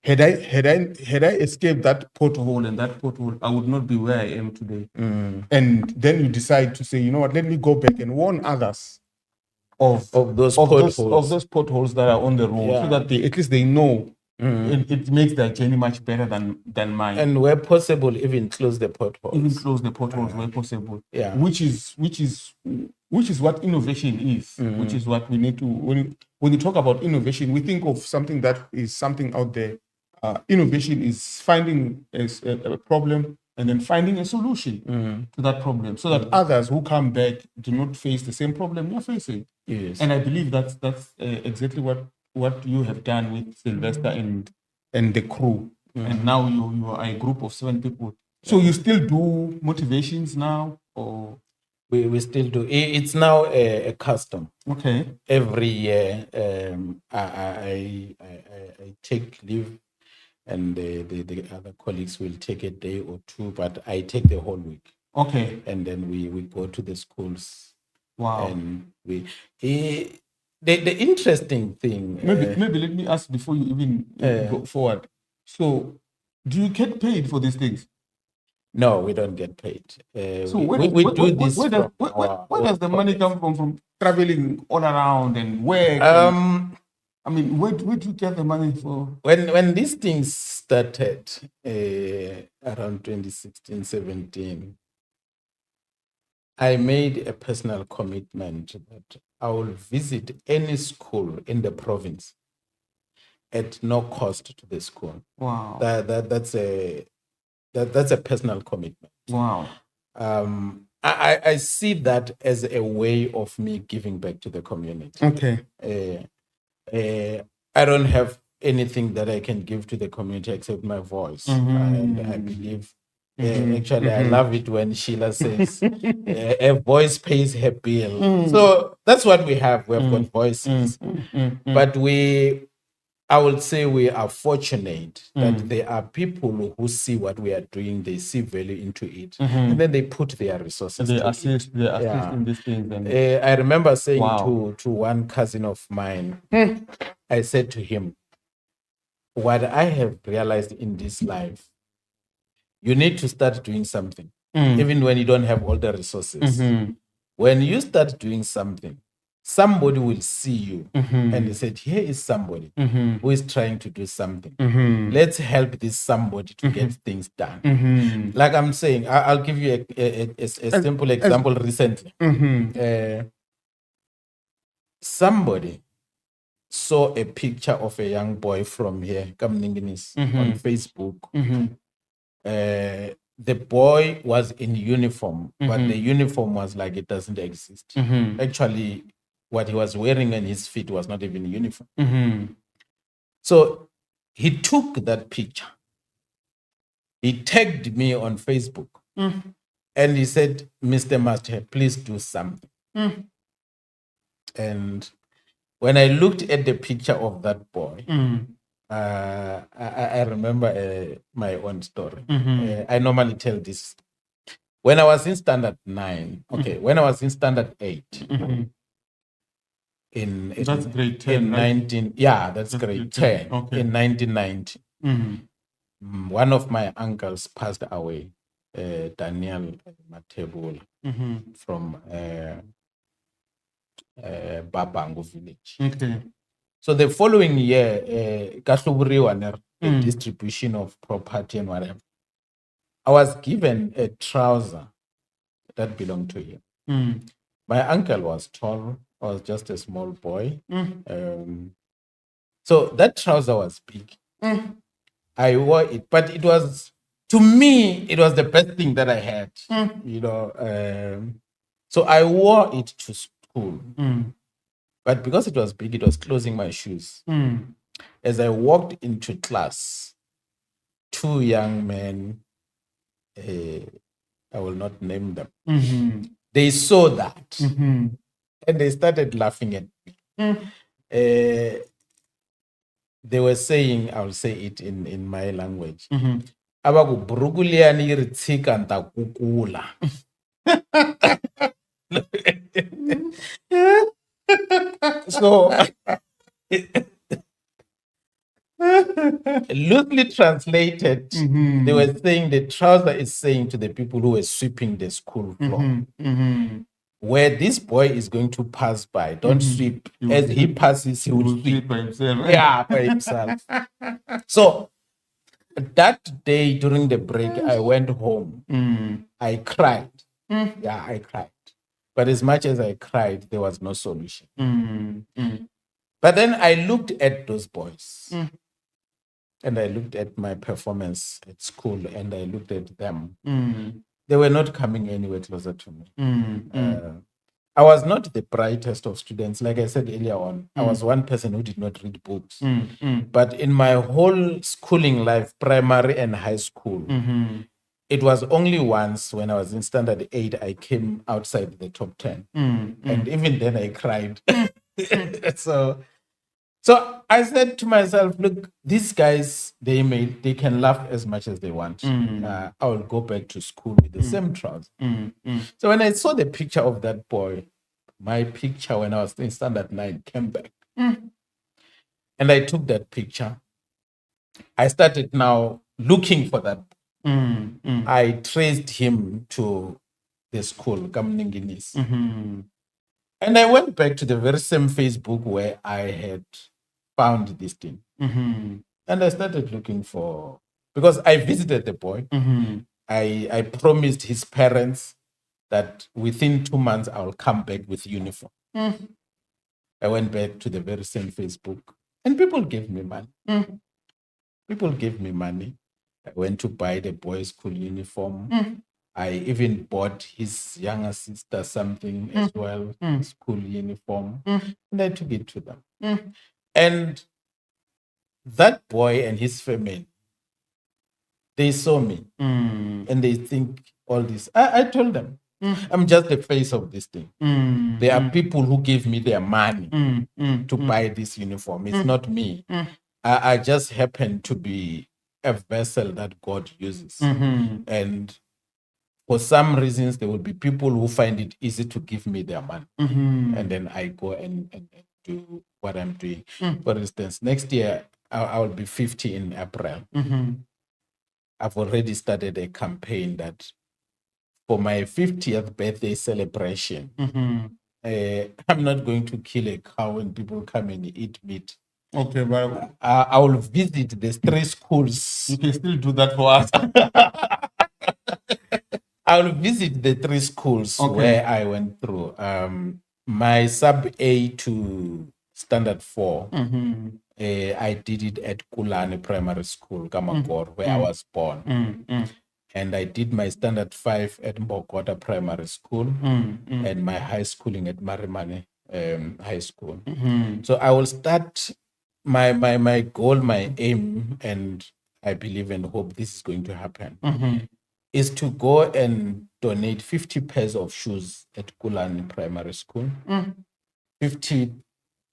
had I escaped that pothole and that pothole, I would not be where I am today. And then you decide to say, you know what, let me go back and warn others of those potholes that are on the road, so that at least they know. It makes their journey much better than mine. And where possible, even close the potholes. Even close the potholes where possible. Yeah. Which is what innovation is. Which is what we need to when you talk about innovation, we think of something that is something out there. Innovation is finding a problem and then finding a solution to that problem, so that others who come back do not face the same problem you're facing. Yes. And I believe that's exactly what you have done with Sylvester and the crew. And now you are a group of 7 people. So you still do motivations now, or we still do. It's now a custom. Okay. Every year, I take leave, and the other colleagues will take a day or 2, but I take the whole week. Okay. And then we go to the schools. Wow. And the interesting thing. Maybe let me ask before you even go forward. So, do you get paid for these things? No, we don't get paid. So we do this. where does the money come from traveling all around and work? I mean, where do you get the money for? When these things started around 2016, 17, I made a personal commitment that I will visit any school in the province at no cost to the school. Wow. That's a personal commitment. Wow. I see that as a way of me giving back to the community. Okay. I don't have anything that I can give to the community except my voice. And I believe, actually, I love it when Sheila says, a voice pays her bill. So that's what we have. We have got voices. But I would say we are fortunate that there are people who see what we are doing, they see value into it, and then they put their resources. They assist in these things. I remember saying to one cousin of mine, I said to him, what I have realized in this life, you need to start doing something, even when you don't have all the resources. When you start doing something, somebody will see you and they said, here is somebody who is trying to do something. Let's help this somebody to get things done. Like I'm saying, I'll give you a simple example recently. Somebody saw a picture of a young boy from here, Kamninginis, on Facebook. The boy was in uniform, but the uniform was like it doesn't exist. Actually, what he was wearing on his feet was not even uniform. So he took that picture. He tagged me on Facebook and he said, Mr. Mathye, please do something. And when I looked at the picture of that boy, I remember my own story. I normally tell this. When I was in standard 9, when I was in standard 8, that's grade 10, in 19, right? that's grade 10. Okay. In 1990, one of my uncles passed away, Daniel Matebula, from Babangu village. Okay. So the following year, the distribution of property and whatever, I was given a trouser that belonged to him. My uncle was tall. I was just a small boy. So that trouser was big. I wore it, but it was, to me, it was the best thing that I had. So I wore it to school. But because it was big, it was closing my shoes. As I walked into class, two young men, I will not name them, they saw that and they started laughing at me. They were saying, I will say it in my language, abakuburukuliani ritsika ntakukula. So loosely translated, they were saying the trouser is saying to the people who were sweeping the school floor, where this boy is going to pass by, don't sweep. As he passes, he will sweep by himself. Yeah, by himself. So that day during the break, I went home. I cried. Yeah, I cried. But as much as I cried, there was no solution. But then I looked at those boys and I looked at my performance at school and I looked at them. They were not coming anywhere closer to me. I was not the brightest of students. Like I said earlier on, I was one person who did not read books. But in my whole schooling life, primary and high school, it was only once when I was in standard 8, I came outside the top 10. And even then I cried. So I said to myself, look, these guys, they can laugh as much as they want. I will go back to school with the same trousers. So when I saw the picture of that boy, my picture when I was in standard 9 came back. And I took that picture. I started now looking for that. I traced him to the school, Kamninginis. And I went back to the very same Facebook where I had found this thing. And I started looking for, because I visited the boy. I promised his parents that within 2 months I will come back with uniform. I went back to the very same Facebook and people gave me money. People gave me money. I went to buy the boy's school uniform. I even bought his younger sister something as well, school uniform. And I took it to them. And that boy and his family, they saw me and they think all this. I told them, I'm just the face of this thing. There are people who give me their money to buy this uniform. It's not me. I just happen to be a vessel that God uses. And for some reasons, there will be people who find it easy to give me their money. And then I go and do what I'm doing. For instance, next year, I will be 50 in April. I've already started a campaign that for my 50th birthday celebration, I'm not going to kill a cow and people come and eat meat. Okay, but I will visit the 3 schools. you can still do that for us. I will visit the 3 schools where I went through. My sub A to standard 4. I did it at Kulani Primary School, Kamakor, where I was born. And I did my standard 5 at Mbokota Primary School and my high schooling at Marimane High School. So I will start my goal, my aim, and I believe and hope this is going to happen, is to go and donate 50 pairs of shoes at Kulani Primary School, 50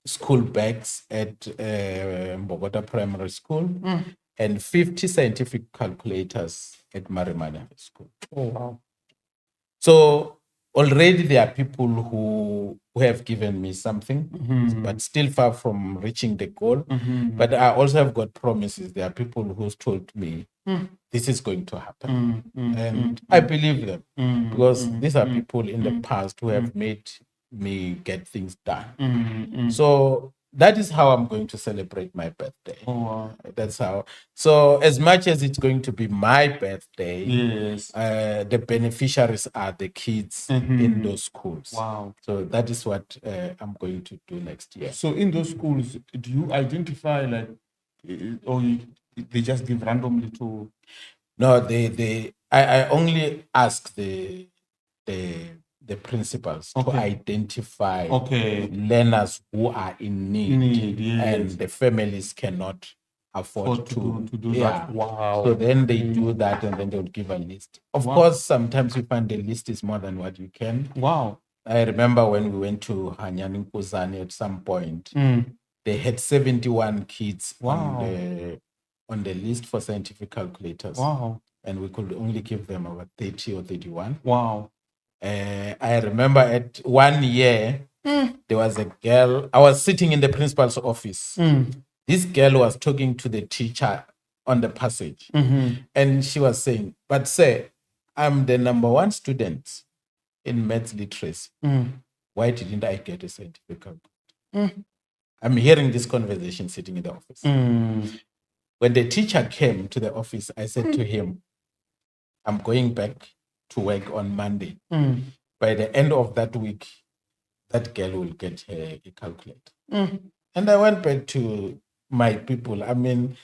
school bags at Mbokota Primary School, and 50 scientific calculators at Marimane High School. Oh, wow. So already there are people who have given me something, but still far from reaching the goal. But I also have got promises. There are people who's told me this is going to happen. And I believe them because these are people in the past who have made me get things done. So that is how I'm going to celebrate my birthday. Oh, wow. That's how. So as much as it's going to be my birthday, Yes. the beneficiaries are the kids in those schools. Wow. So that is what I'm going to do next year. So in those schools, do you identify like, or they just give randomly to? No, I only ask the principals to identify learners who are in need, yes. and the families cannot afford to do that. Wow. So then they do that and then they'll give a list. Of course, sometimes you find the list is more than what you can. Wow. I remember when we went to Hanyani Nkuzani at some point, they had 71 kids on the list for scientific calculators. Wow. And we could only give them about 30 or 31. Wow. I remember at 1 year, there was a girl. I was sitting in the principal's office. This girl was talking to the teacher on the passage. And she was saying, but sir, I'm the number 1 student in maths literacy. Why didn't I get a scientific calculator? I'm hearing this conversation sitting in the office. When the teacher came to the office, I said to him, I'm going back to work on Monday. By the end of that week, that girl will get a calculator. And I went back to my people. I mean,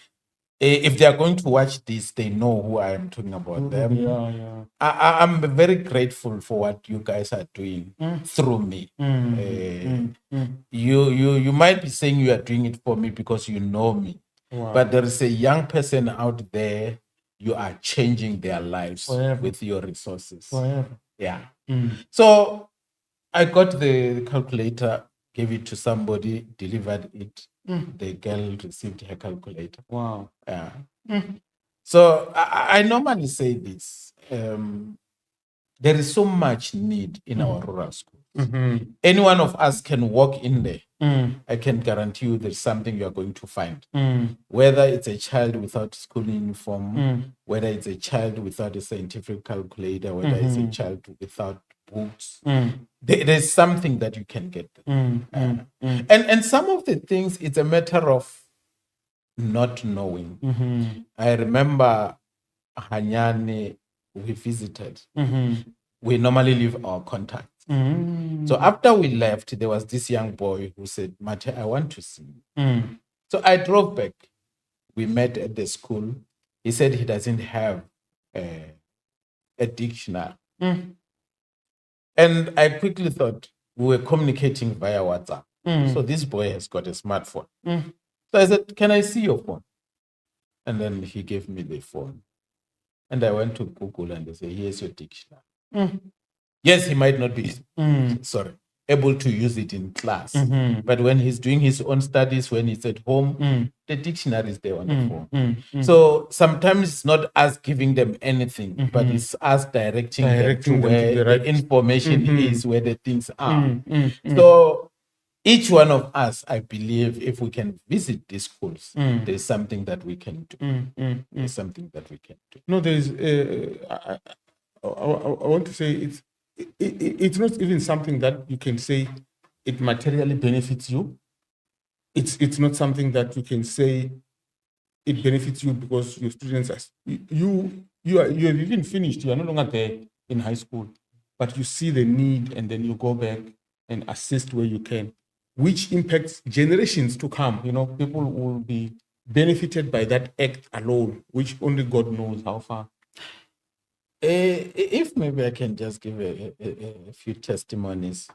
if they are going to watch this, they know who I am talking about them. I'm very grateful for what you guys are doing through me. You might be saying you are doing it for me because you know me. Wow. But there is a young person out there, you are changing their lives with your resources. Yeah. So I got the calculator, gave it to somebody, delivered it. The girl received her calculator. Wow. Yeah. So I normally say this. There is so much need in our rural schools. Any one of us can walk in there. I can guarantee you there's something you are going to find. Whether it's a child without school uniform, whether it's a child without a scientific calculator, whether it's a child without books, there's something that you can get. And some of the things, it's a matter of not knowing. I remember Hanyane, we visited. We normally leave our contacts. So after we left, there was this young boy who said, Mathye, I want to see you. So I drove back. We met at the school. He said he doesn't have a dictionary. And I quickly thought we were communicating via WhatsApp. So this boy has got a smartphone. So I said, can I see your phone? And then he gave me the phone. And I went to Google and they say, here's your dictionary. Yes, he might not be able to use it in class. But when he's doing his own studies, when he's at home, the dictionary is there on the phone. So sometimes it's not us giving them anything, but it's us directing them to where the information is, where the things are. So each one of us, I believe, if we can visit these schools, there's something that we can do. There's something that we can do. No, there's. I want to say it's not even something that you can say it materially benefits you. It's not something that you can say it benefits you because your students are you have even finished. You are no longer there in high school, but you see the need and then you go back and assist where you can, which impacts generations to come. People will be benefited by that act alone, which only God knows how far. If maybe I can just give a few testimonies.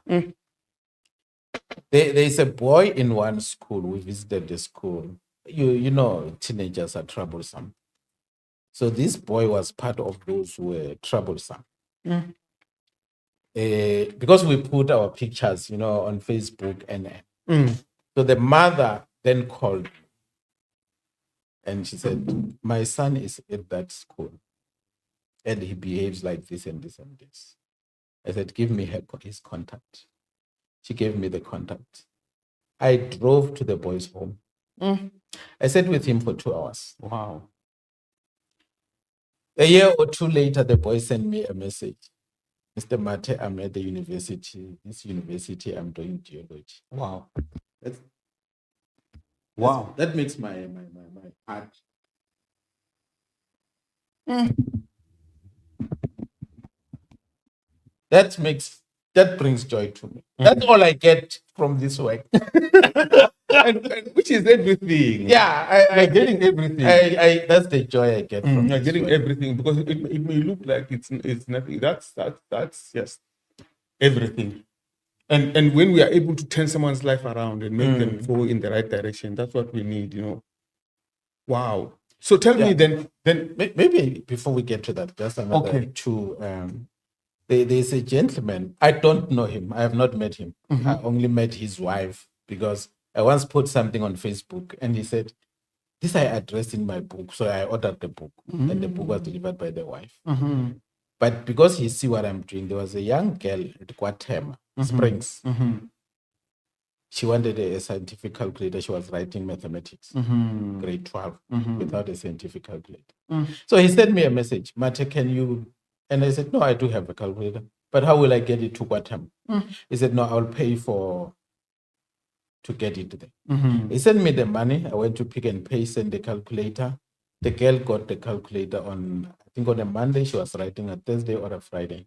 There's a boy in one school. We visited the school. You know, teenagers are troublesome. So this boy was part of those who were troublesome. Because we put our pictures, on Facebook and so the mother then called and she said, my son is at that school and he behaves like this and this and this. I said, give me his contact. She gave me the contact. I drove to the boy's home. I sat with him for 2 hours. Wow. A year or two later, the boy sent me a message. Mr. Mathye, I'm at the university. This university, I'm doing geology. Wow. That makes my heart. That brings joy to me. That's all I get from this work. and which is everything. Yeah, I'm getting everything. That's the joy I get from you're getting everything because it may look like it's nothing. That's just everything. And when we are able to turn someone's life around and make them go in the right direction, that's what we need, Wow. So tell me then maybe before we get to that, just another two. There's a gentleman. I don't know him. I have not met him. I only met his wife because I once put something on Facebook and he said, this I addressed in my book. So I ordered the book and the book was delivered by the wife. But because he see what I'm doing, there was a young girl at Guatemala, Springs. She wanted a scientific calculator. She was writing mathematics, grade 12, without a scientific calculator. So he sent me a message, Mathye, can you... And I said, no, I do have a calculator. But how will I get it to Guatemala? He said, no, I'll pay to get it there. He sent me the money. I went to Pick and Pay, sent the calculator. The girl got the calculator on, I think on a Monday. She was writing a Thursday or a Friday.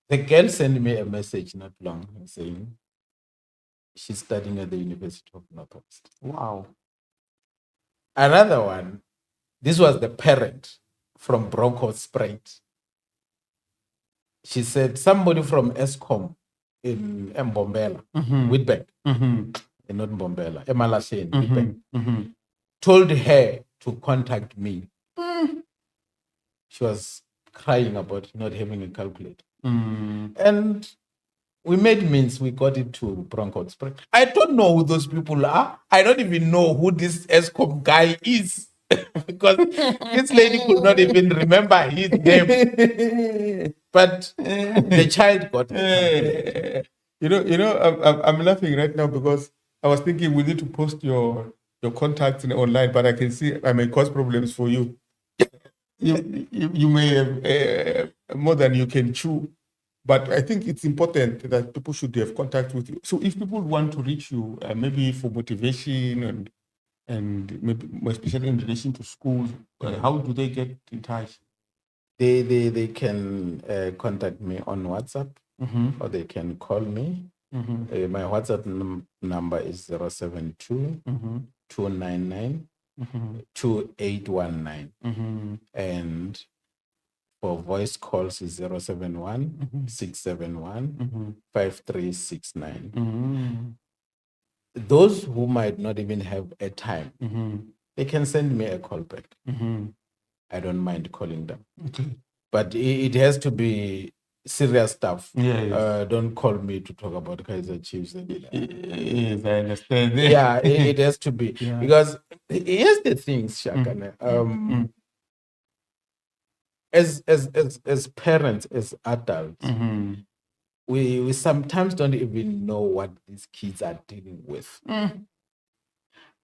The girl sent me a message not long saying she's studying at the University of Northwest. Wow. Another one, this was the parent from Bronco Springs. She said somebody from Eskom in Mbombela, Witbank, not Mbombela, Emalasheni, Witbank, told her to contact me. She was crying about not having a calculator. And we made means, we got it to Bronco Springs. I don't know who those people are. I don't even know who this Eskom guy is. Because this lady could not even remember his name. But the child got it. I'm laughing right now because I was thinking we need to post your contacts online, but I can see I may cause problems for you. You may have more than you can chew, but I think it's important that people should have contact with you. So if people want to reach you, maybe for motivation and maybe more especially in relation to schools, how do they get in touch? They can contact me on WhatsApp, or they can call me. My WhatsApp number is 072 299 2819. And for voice calls is 071 671 5369. Those who might not even have a time, they can send me a call back. I don't mind calling them. Okay. But it has to be serious stuff. Yes. Don't call me to talk about Kaiser Chiefs. Yes, I understand. Yeah, it has to be. Yeah. Because here's the thing, Shakana. As parents, as adults, we sometimes don't even know what these kids are dealing with.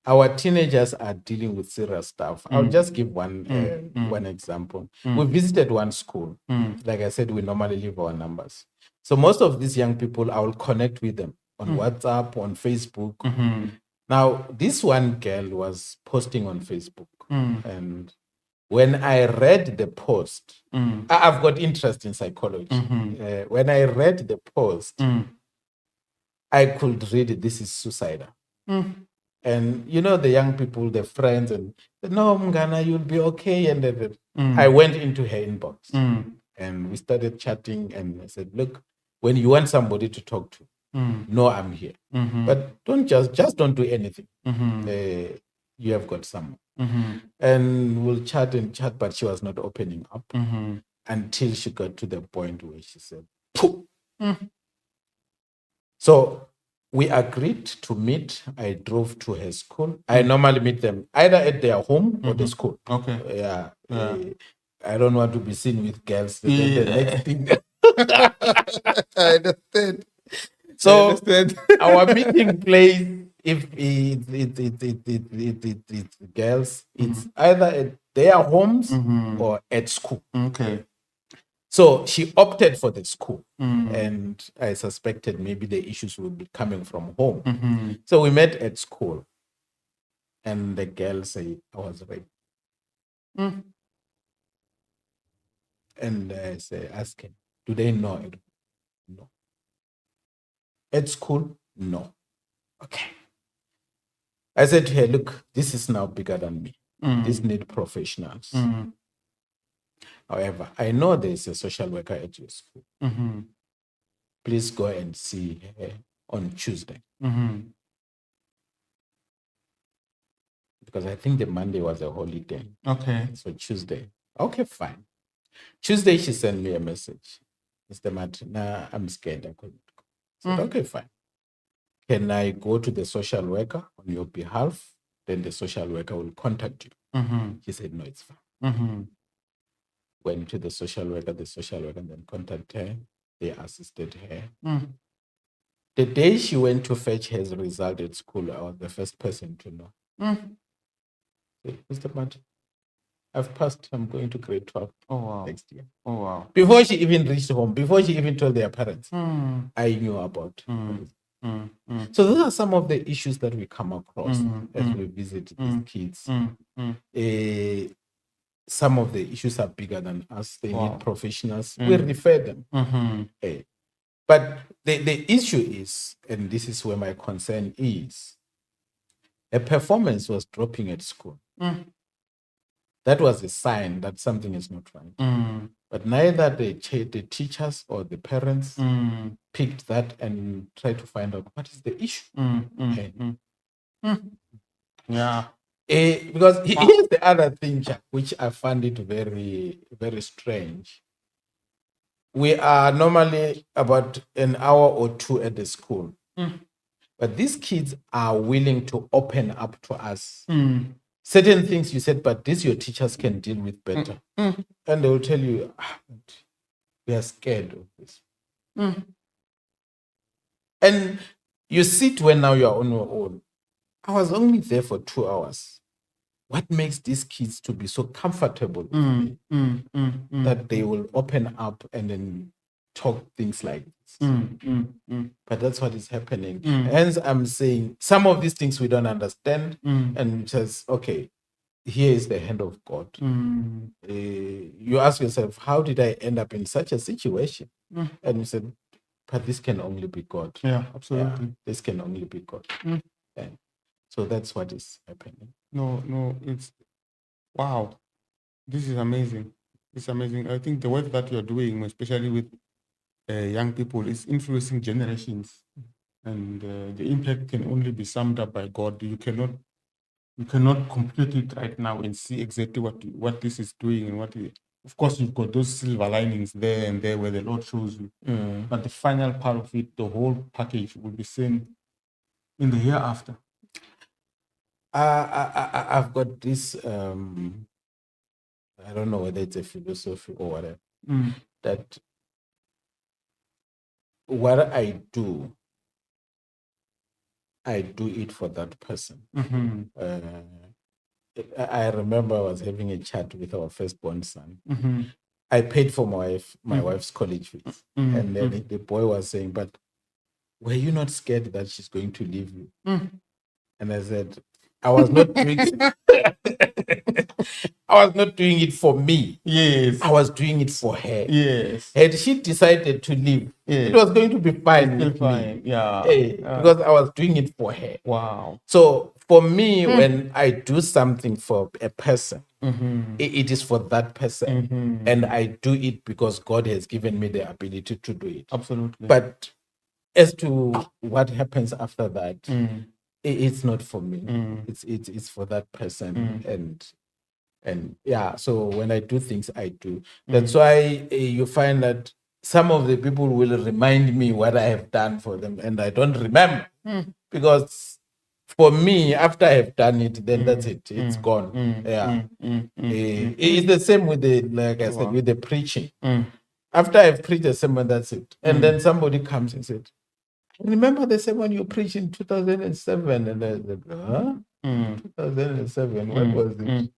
Our teenagers are dealing with serious stuff. I'll just give one example. We visited one school. Like I said, we normally leave our numbers. So most of these young people, I will connect with them on WhatsApp, on Facebook. Now, this one girl was posting on Facebook. And when I read the post, I've got interest in psychology. When I read the post, I could read this is suicidal. And the young people, the friends, and said, no, Mgana, you'll be okay. And then I went into her inbox and we started chatting. And I said, look, when you want somebody to talk to, no, I'm here. But don't just don't do anything. You have got someone. And we'll chat and chat, but she was not opening up until she got to the point where she said, Pooh. So we agreed to meet. I drove to her school. I normally meet them either at their home or the school. Okay. Yeah. I don't want to be seen with girls. The next thing. I understand. So our meeting place, if it's girls, it's either at their homes or at school. Okay. So she opted for the school, and I suspected maybe the issues would be coming from home. So we met at school, and the girl said I was raped. And I say, ask him, do they know it? No. At school? No. Okay. I said to her, look, this is now bigger than me. This need professionals. However, I know there's a social worker at your school. Please go and see her on Tuesday. Because I think the Monday was a holiday. Okay. So Tuesday. Okay, fine. Tuesday, she sent me a message. Mr. Mathye, nah, I'm scared. I couldn't go. I said, okay, fine. Can I go to the social worker on your behalf? Then the social worker will contact you. She said, no, it's fine. Went to the social worker then contacted her. They assisted her. The day she went to fetch her result at school, I was the first person to know. Mr. Mathye, I've passed. I'm going to grade 12 next year. Oh, wow. Before she even reached home, before she even told their parents, I knew about So those are some of the issues that we come across as we visit these kids. Some of the issues are bigger than us. They need professionals. We refer them. But the issue is, and this is where my concern is, a performance was dropping at school. That was a sign that something is not right. But neither the teachers or the parents picked that and tried to find out what is the issue. Yeah. Because here's the other thing, which I find it very, very strange. We are normally about an hour or two at the school. But these kids are willing to open up to us. Certain things you said, but this your teachers can deal with better. And they will tell you, We are scared of this. Mm. And you sit when now you are on your own. I was only there for 2 hours. What makes these kids to be so comfortable with me that they will open up and then talk things like this? But that's what is happening. Hence, I'm saying some of these things we don't understand, and just okay, here is the hand of God. You ask yourself, how did I end up in such a situation? And you said, but this can only be God. Yeah, absolutely. This can only be God. And so that's what is happening. No, it's wow. This is amazing. It's amazing. I think the work that you're doing, especially with young people, is influencing generations, and the impact can only be summed up by God. You cannot compute it right now and see exactly what this is doing and of course, you've got those silver linings there and there where the Lord shows you, but the final part of it, the whole package, will be seen in the hereafter. I've got this. I don't know whether it's a philosophy or whatever. That what I do it for that person. I remember I was having a chat with our firstborn son. I paid for my wife's college fees, and then the boy was saying, "But were you not scared that she's going to leave you?" And I said, I was not doing I was not doing it for me. Yes. I was doing it for her. Yes. Had she decided to leave, it was going to be fine with me. Yeah. Because I was doing it for her. Wow. So for me, when I do something for a person, it is for that person. And I do it because God has given me the ability to do it. Absolutely. But as to what happens after that, it's not for me. It's for that person. And yeah, so when I do things, I do. That's why you find that some of the people will remind me what I have done for them, and I don't remember. Because for me, after I have done it, then that's it. It's gone. It's the same with like I said, with the preaching. After I've preached a sermon, that's it. And then somebody comes and said, remember the sermon you preached in 2007? And I said, huh? 2007, what was it?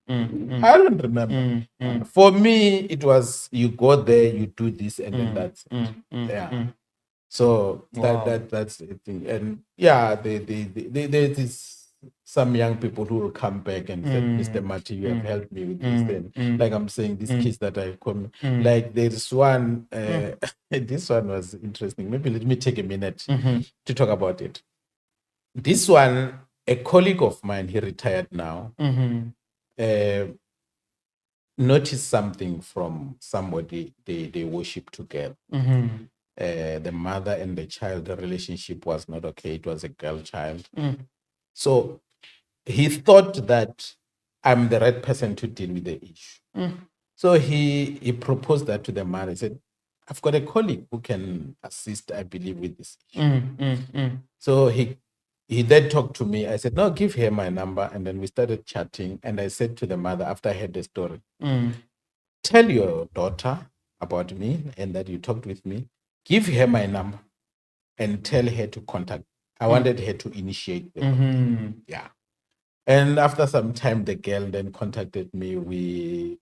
I don't remember. For me, it was you go there, you do this, and then that's it. Yeah. So that's the thing. And yeah, there's some young people who will come back and say, Mr. Mathye, you have helped me with this. And like I'm saying, these kids that I come, like there's one, this one was interesting. Maybe let me take a minute to talk about it. This one, a colleague of mine, he retired now, noticed something from somebody they worship together. The mother and the child, the relationship was not okay. It was a girl child. So he thought that I'm the right person to deal with the issue. So he proposed that to the mother. He said, I've got a colleague who can assist, I believe, with this issue. So he then talked to me. I said, no, give her my number. And then we started chatting. And I said to the mother, after I heard the story, tell your daughter about me and that you talked with me. Give her my number and tell her to contact. I wanted her to initiate the yeah. And after some time, the girl then contacted me. We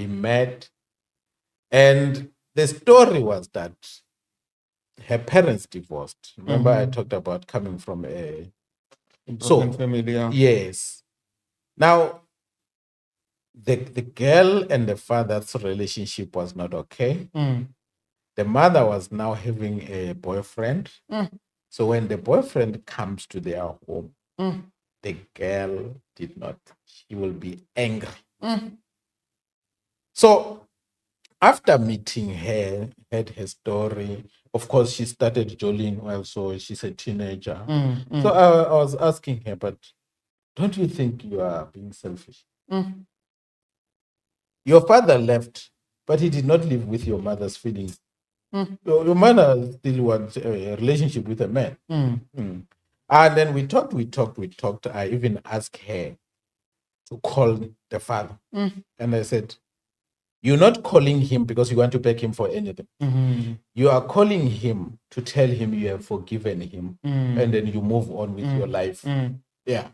met. And the story was that her parents divorced. Remember, I talked about coming from a broken family. Yeah. Yes. Now, the girl and the father's relationship was not okay. The mother was now having a boyfriend. So when the boyfriend comes to their home, the girl did not. She will be angry. So after meeting her, heard her story, of course, she started jollying well, so she's a teenager. So I was asking her, but don't you think you are being selfish? Your father left, but he did not live with your mother's feelings. Your mother still wants a relationship with a man. And then we talked. I even asked her to call the father. And I said, You're not calling him because you want to beg him for anything. You are calling him to tell him you have forgiven him, and then you move on with your life. Yeah.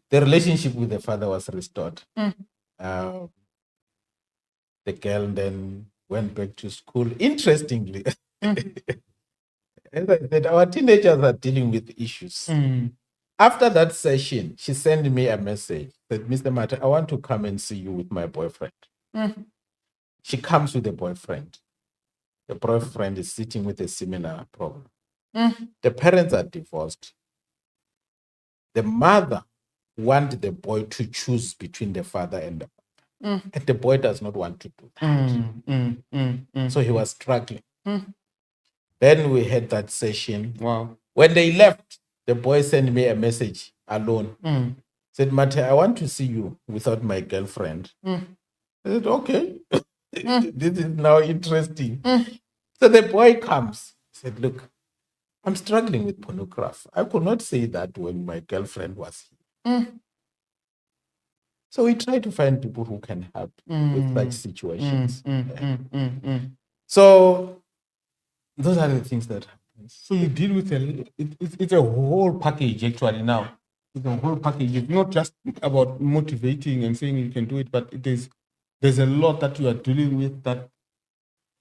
The relationship with the father was restored. The girl then went back to school. Interestingly, as I said, our teenagers are dealing with issues. After that session, she sent me a message that, Mr. Mathye, I want to come and see you with my boyfriend. She comes with a boyfriend. The boyfriend is sitting with a similar problem. The parents are divorced. The mother wants the boy to choose between the father and the mother. And the boy does not want to do that. So he was struggling. Then we had that session. Wow. When they left, the boy sent me a message alone. Said, Mathye, I want to see you without my girlfriend. I said, okay. This is now interesting. So the boy comes. Said, look, I'm struggling with pornography. I could not say that when my girlfriend was here. So we try to find people who can help with such situations. So those are the things that happen. So you deal with it's a whole package actually now. It's a whole package. It's not just about motivating and saying you can do it, but there's a lot that you are dealing with that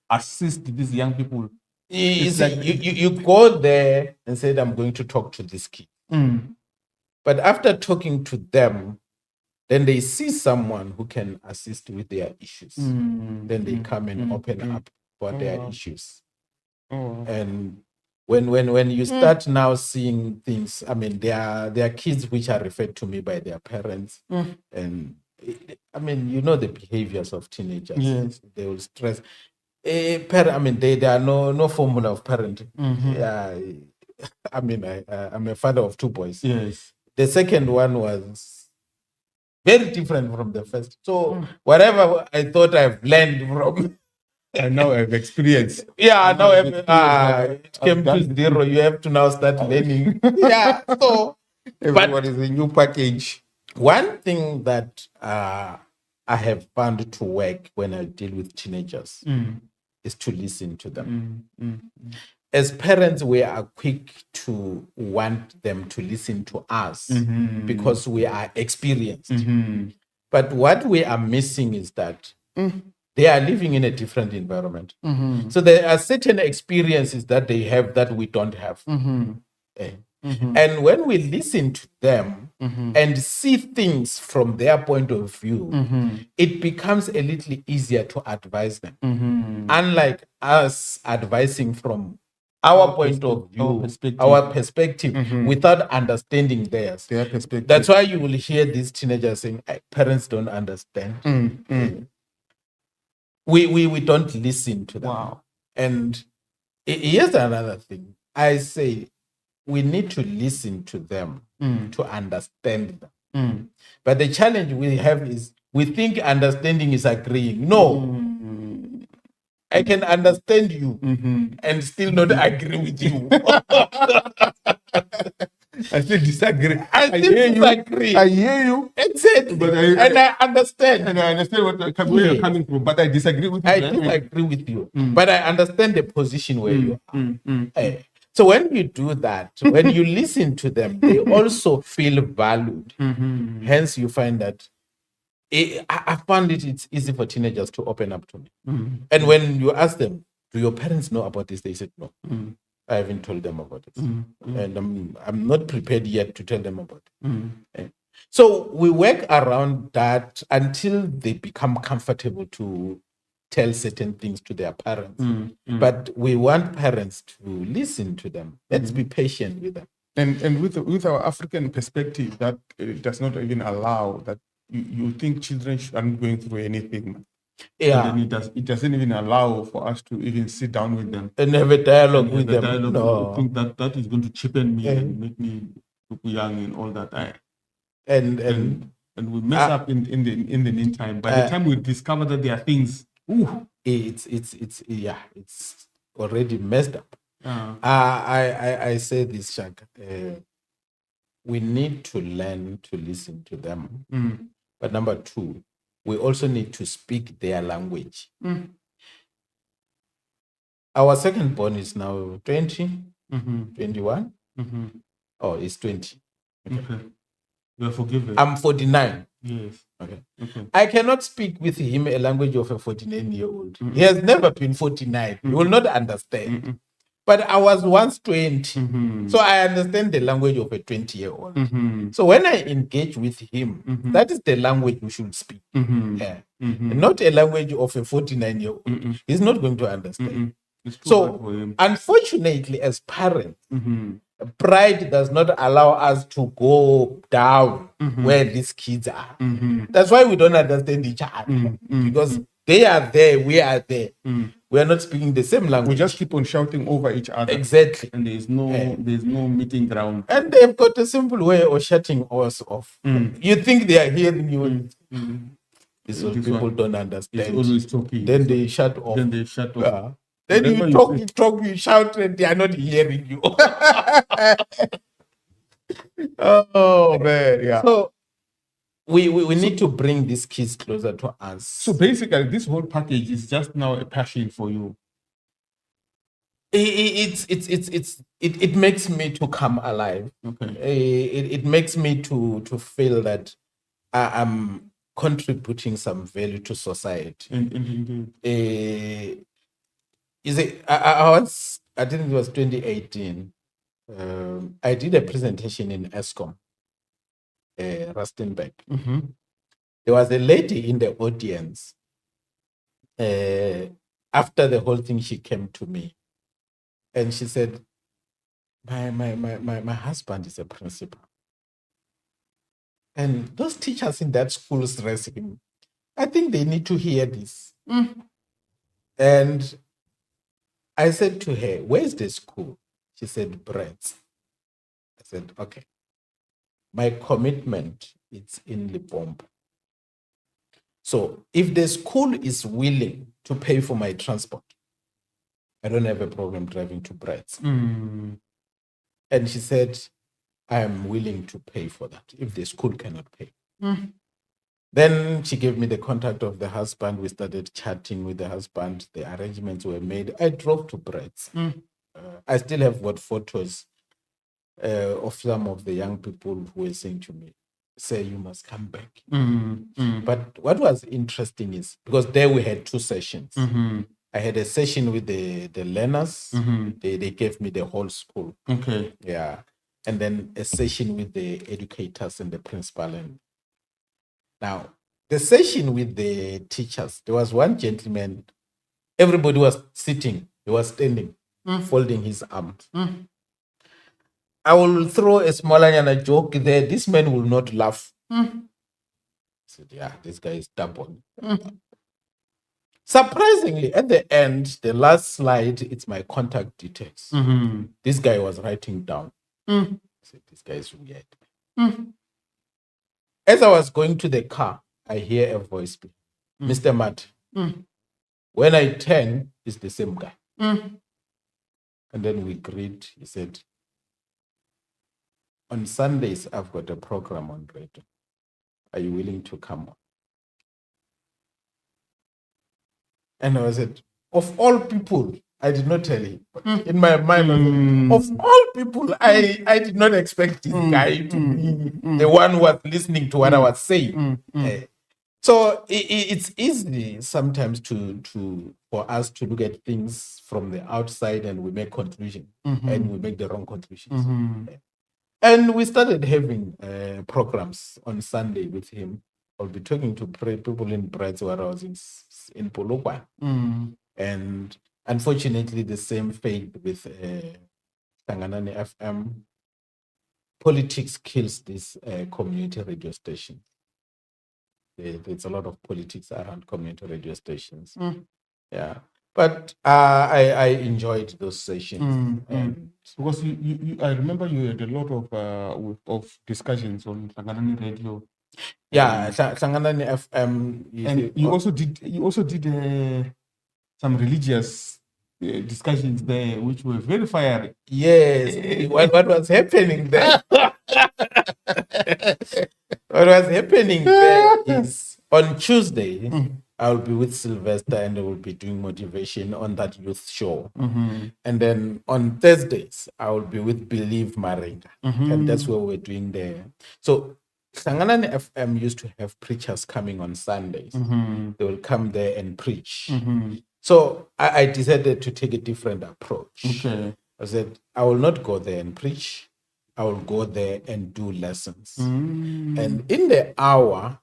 assist these young people. You go there and said, I'm going to talk to this kid. But after talking to them, then they see someone who can assist with their issues. Then they come and open up about their issues. And when you start now seeing things, I mean, there are kids which are referred to me by their parents. And I mean, you know the behaviors of teenagers. Yes. They will stress. I mean, there are no formula of parenting. Yeah, I mean, I'm a father of two boys. Yes. The second one was very different from the first. So whatever I thought I've learned from, and now I've experienced. Yeah, now it came to zero. You have to now start learning. Yeah, so everyone is a new package. One thing that I have found to work when I deal with teenagers is to listen to them. As parents, we are quick to want them to listen to us because we are experienced. But what we are missing is that they are living in a different environment. So there are certain experiences that they have that we don't have. And when we listen to them and see things from their point of view, it becomes a little easier to advise them. Unlike us advising from our point of view, our perspective, without understanding theirs. Their perspective. That's why you will hear these teenagers saying, parents don't understand. We don't listen to them. Wow. And here's another thing. I say we need to listen to them to understand them. But the challenge we have is we think understanding is agreeing. No. I can understand you and still not agree with you. I still disagree. I still disagree. I hear you. Exactly. But I understand. And I understand where you're coming from, but I disagree with you. I disagree with you. But I understand the position where you are. So when you do that, when you listen to them, they also feel valued. Hence, you find that I found it's easy for teenagers to open up to me. And when you ask them, do your parents know about this? They said, no. I haven't told them about it. And I'm not prepared yet to tell them about it. So we work around that until they become comfortable to tell certain things to their parents. But we want parents to listen to them. Let's be patient with them. And with our African perspective, that does not even allow that you think children aren't going through anything. Yeah. And then it doesn't even allow for us to even sit down with them and have a dialogue with them. No. I think that is going to cheapen me and make me look young and all that. And we mess up in the meantime. By the time we discover that there are things, it's already messed up. I say this, Shaka. We need to learn to listen to them. But number two, we also need to speak their language. Our second born is now 20, 21. Oh, he's 20. Okay. You are forgiven. I'm 49. Yes. Okay. Okay. I cannot speak with him a language of a 49-year-old. He has never been 49. He will not understand. But I was once 20. So I understand the language of a 20-year-old. So when I engage with him, that is the language we should speak. Yeah. Not a language of a 49-year-old. He's not going to understand. It's too hard for So him. unfortunately, as parents, pride does not allow us to go down where these kids are. That's why we don't understand each other. Because they are there, we are there. We are not speaking the same language. We just keep on shouting over each other. Exactly. And there's no meeting ground. And they've got a simple way of shutting us off. You think they are hearing you. These old people don't understand. It's always talking. Then they shut off. Then they shut off. Then you talk, you shout, and they are not hearing you. Oh man, yeah. So we need to bring these kids closer to us. So basically, this whole package is just now a passion for you. It makes me to come alive. Okay. It makes me to feel that I'm contributing some value to society. Indeed. I think it was 2018. I did a presentation in ESCOM, Rustenburg. There was a lady in the audience. After the whole thing, she came to me and she said, my husband is a principal. And those teachers in that school stress him. I think they need to hear this. And I said to her, where's the school? She said, Brett's. I said, okay. My commitment is in Limpopo. So if the school is willing to pay for my transport, I don't have a problem driving to Brett's. And she said, I am willing to pay for that if the school cannot pay. Then she gave me the contact of the husband. We started chatting with the husband. The arrangements were made. I drove to Brett's. I still have got photos of some of the young people who were saying to me, say, you must come back. But what was interesting is, because there we had two sessions. I had a session with the learners. They gave me the whole school. Okay. Yeah. And then a session with the educators and the principal. And now, the session with the teachers, there was one gentleman, everybody was sitting, he was standing, folding his arms. I will throw a smaller joke there. This man will not laugh. I said, yeah, this guy is stubborn. Surprisingly, at the end, the last slide, it's my contact details. This guy was writing down. I said, this guy is weird. As I was going to the car, I hear a voice, Mr. Mathye. When I turn, it's the same guy. And then we agreed. He said, on Sundays, I've got a program on radio. Are you willing to come on? And I said, of all people, I did not tell him. But in my mind, I said, of all people, I did not expect this guy to be the one who was listening to what I was saying. So it's easy sometimes for us to look at things from the outside and we make conclusions and we make the wrong conclusions. And we started having programs on Sunday with him. I'll be talking to people in Brits where I was in Polokwane. And unfortunately, the same fate with Tanganani FM. Politics kills this community radio station. There's a lot of politics around community radio stations. Yeah. But I enjoyed those sessions. Because I remember you had a lot of discussions on Tanganani Radio. Yeah, Tanganani FM. And you also did some religious discussions there, which were very fiery. Yes. What was happening there? What was happening there is, On Tuesday, I'll be with Sylvester and we'll be doing motivation on that youth show. And then on Thursdays, I will be with Believe Maringa. And that's where we're doing there. So Sanganan FM used to have preachers coming on Sundays. They will come there and preach. So I decided to take a different approach. Okay. I said, I will not go there and preach. I will go there and do lessons. And in the hour,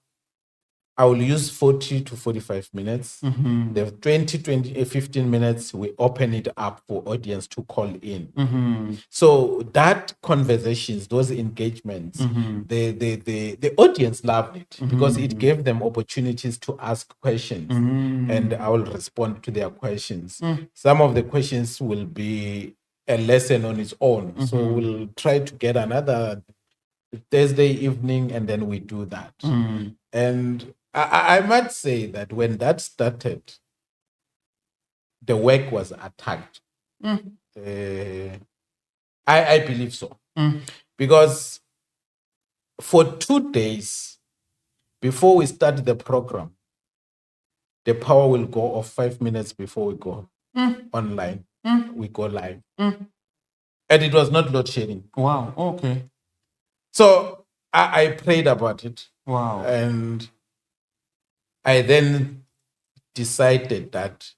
I will use 40 to 45 minutes. The 15 minutes, we open it up for audience to call in. So that conversations, those engagements, the audience loved it because it gave them opportunities to ask questions and I will respond to their questions. Some of the questions will be a lesson on its own. So we'll try to get another Thursday evening and then we do that. And I might say that when that started, the work was attacked. I believe so. Because for 2 days before we start the program, the power will go off 5 minutes before we go online. We go live. And it was not load shedding. Wow. Okay. So I prayed about it. Wow. And I then decided that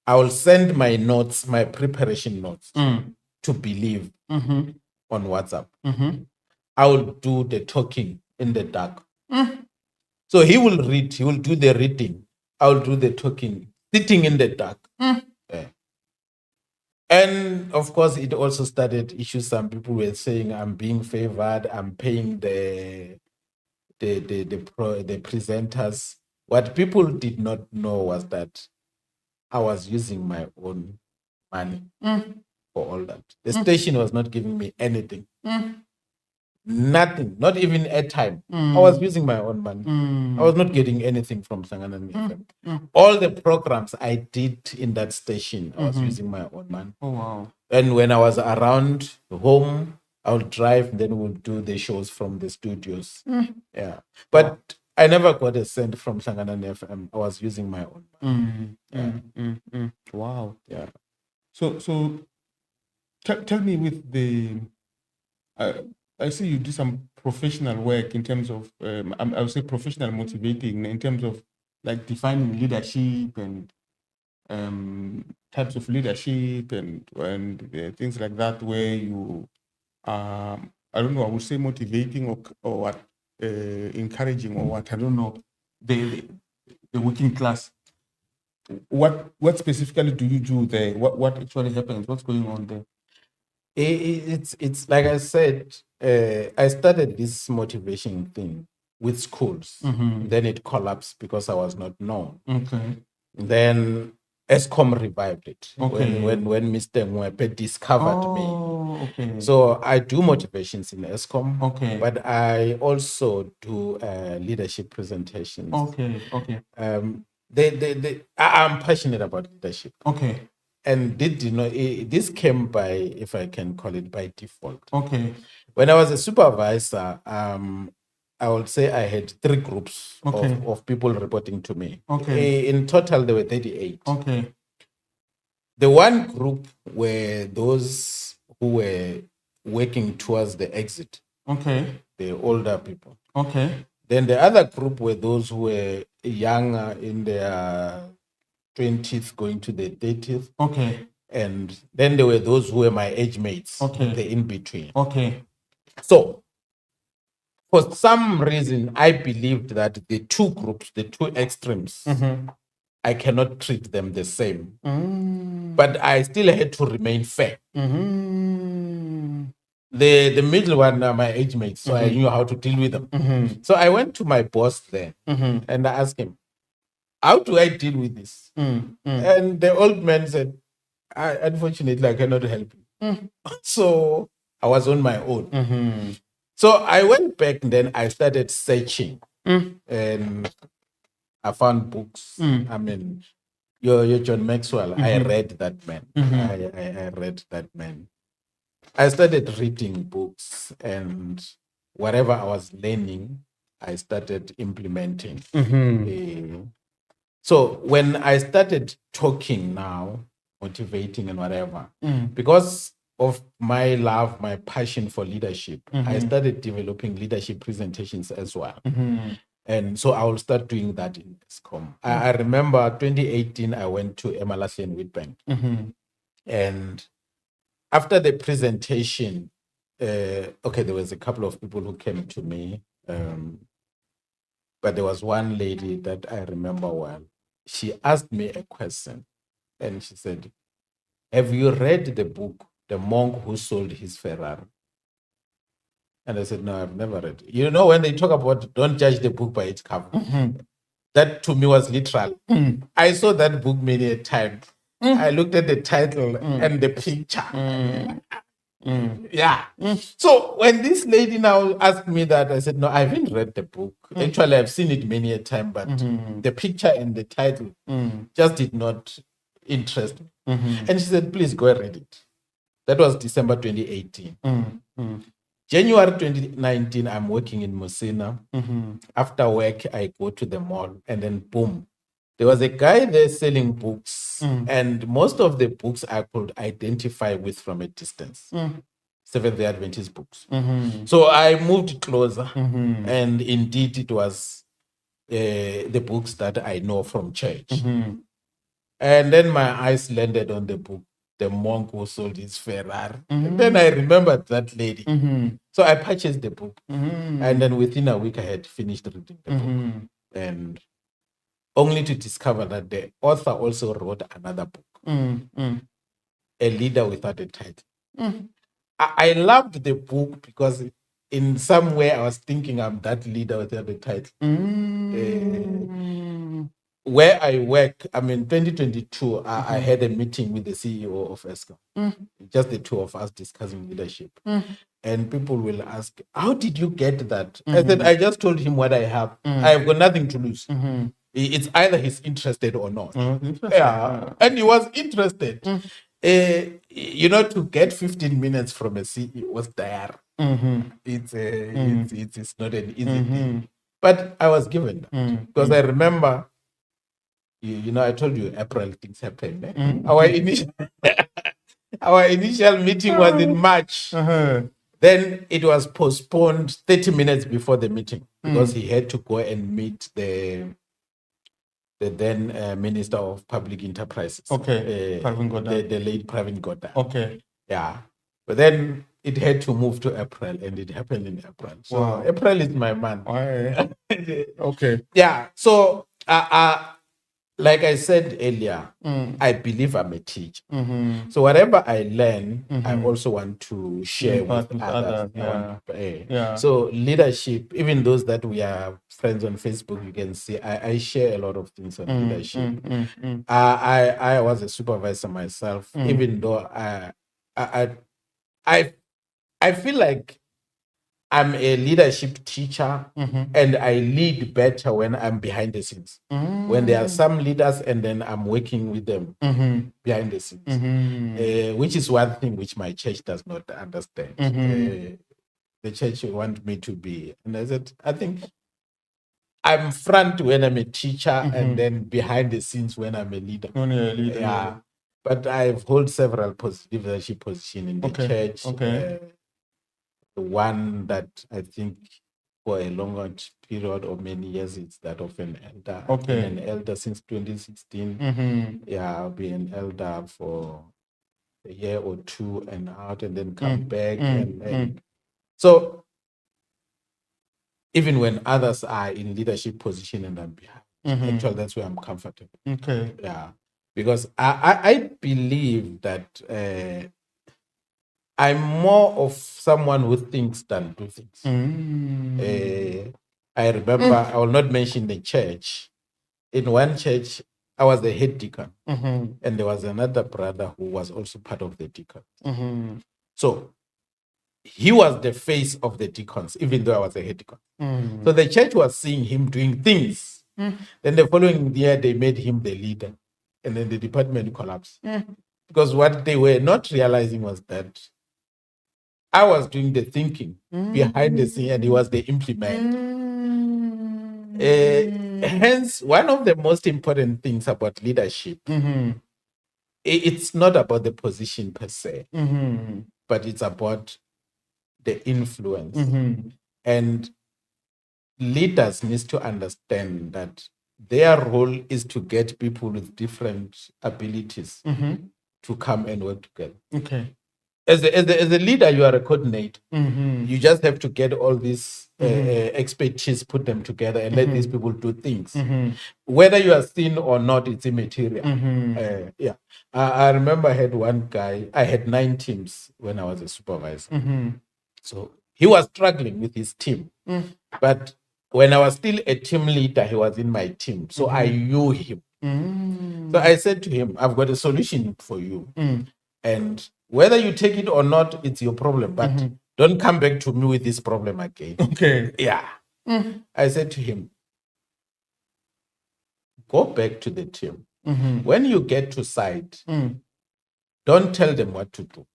I will send my notes, my preparation notes, to Believe on WhatsApp. I will do the talking in the dark. So he will read, he will do the reading. I will do the talking, sitting in the dark. And of course, it also started issues. Some people were saying I'm being favored, I'm paying the presenters. What people did not know was that I was using my own money for all that. The station was not giving me anything. Nothing, not even airtime. I was using my own money. I was not getting anything from Sanganan FM. All the programs I did in that station, I was using my own money. Oh, wow. And when I was around home, I would drive, then we'll do the shows from the studios. Yeah. But I never got a cent from Sanganan FM. I was using my own money. Wow. Yeah. So tell me with the, I see you do some professional work in terms of, I would say professional motivating in terms of like defining leadership and types of leadership and things like that, where you, I don't know, I would say motivating or what, encouraging or what, I don't know, the working class. What specifically do you do there? What actually happens? What's going on there? It's like I said, I started this motivation thing with schools. Then it collapsed because I was not known. Okay. Then ESCOM revived it. Okay. When Mr. Mwepe discovered me. Okay. So I do motivations in ESCOM. Okay. But I also do leadership presentations. Okay. I'm passionate about leadership. Okay. And this came by, if I can call it, by default. Okay. When I was a supervisor, I would say I had 3 groups of people reporting to me. Okay. In total, there were 38. Okay. The one group were those who were working towards the exit. Okay. The older people. Okay. Then the other group were those who were younger, in their 20th going to the 30th. Okay. And then there were those who were my age mates. Okay. The in-between. Okay. So for some reason, I believed that the 2 groups, the 2 extremes, I cannot treat them the same. But I still had to remain fair. The middle one are my age mates, so I knew how to deal with them. So I went to my boss then and I asked him, how do I deal with this? And the old man said, unfortunately, I cannot help you. So I was on my own. So I went back and then I started searching. And I found books. I mean, your John Maxwell, I read that man. I read that man. I started reading books, and whatever I was learning, I started implementing. So when I started talking now, motivating and whatever, because of my love, my passion for leadership, I started developing leadership presentations as well. And so I will start doing that in ESCOM. I remember 2018, I went to Emalahleni Wheatbank. And after the presentation, there was a couple of people who came to me. But there was one lady that I remember well. She asked me a question and she said, "Have you read the book, The Monk Who Sold His Ferrari?" And I said, "No, I've never read it." You know, when they talk about don't judge the book by its cover, that to me was literal. I saw that book many a time. I looked at the title and the picture. Yeah. So when this lady now asked me that, I said, "No, I haven't read the book. Actually, I've seen it many a time, but the picture and the title just did not interest me." And she said, "Please go and read it." That was December 2018. January 2019, I'm working in Musina. After work, I go to the mall and then boom, there was a guy there selling books. And most of the books I could identify with from a distance. Seventh-day Adventist books. So I moved closer and indeed it was the books that I know from church. And then my eyes landed on the book, The Monk Who Sold His Ferrari. And then I remembered that lady. So I purchased the book. And then within a week, I had finished reading the book. And only to discover that the author also wrote another book, A Leader Without a Title. I loved the book because in some way I was thinking I'm that leader without a title. Where I work, I mean, 2022, I had a meeting with the CEO of ESCOM, just the two of us discussing leadership. And people will ask, "How did you get that?" I said, "I just told him what I have. I've got nothing to lose. It's either he's interested or not." Yeah. And he was interested. To get 15 minutes from a CEO was dire. It's not an easy thing. But I was given that because I remember, I told you April things happened. Our initial meeting was in March. Then it was postponed 30 minutes before the meeting because he had to go and meet the then Minister of Public Enterprises. Pravin Gordhan. The late Pravin Gordhan. Okay. Yeah. But then it had to move to April and it happened in April. So wow. April is my month. Okay. Yeah. So like I said earlier, I believe I'm a teacher. So whatever I learn, I also want to share with others. Yeah. So leadership, even those that we are friends on Facebook, you can see I share a lot of things on leadership. I was a supervisor myself, even though I feel like I'm a leadership teacher and I lead better when I'm behind the scenes. When there are some leaders and then I'm working with them behind the scenes, which is one thing which my church does not understand. The church want me to be, and I said, I think I'm front when I'm a teacher and then behind the scenes when I'm a leader. Only a leader. Yeah. But I've held several leadership positions in the church. The one that I think for a longer period of many years, it's that of an elder. I've been an elder since 2016. Yeah, I'll be an elder for a year or two and out and then come back. And so even when others are in leadership position and I'm behind, actually that's where I'm comfortable. Okay. Yeah. Because I believe that I'm more of someone who thinks than do things. I remember, I will not mention the church. In one church, I was the head deacon, and there was another brother who was also part of the deacon. So he was the face of the deacons, even though I was a head deacon. So the church was seeing him doing things. Then the following year, they made him the leader, and then the department collapsed. Because what they were not realizing was that I was doing the thinking behind the scene and he was the implement. Hence, one of the most important things about leadership, it's not about the position per se, but it's about the influence. And leaders need to understand that their role is to get people with different abilities to come and work together. Okay. As a leader, you are a coordinator. You just have to get all these expertise, put them together, and let these people do things. Whether you are seen or not, it's immaterial. Yeah. I remember I had one guy, I had 9 teams when I was a supervisor. So he was struggling with his team. But when I was still a team leader, he was in my team. So I knew him. So I said to him, I've got a solution for you. And whether you take it or not, it's your problem. But don't come back to me with this problem again. Okay. Yeah. I said to him, go back to the team. When you get to site, don't tell them what to do.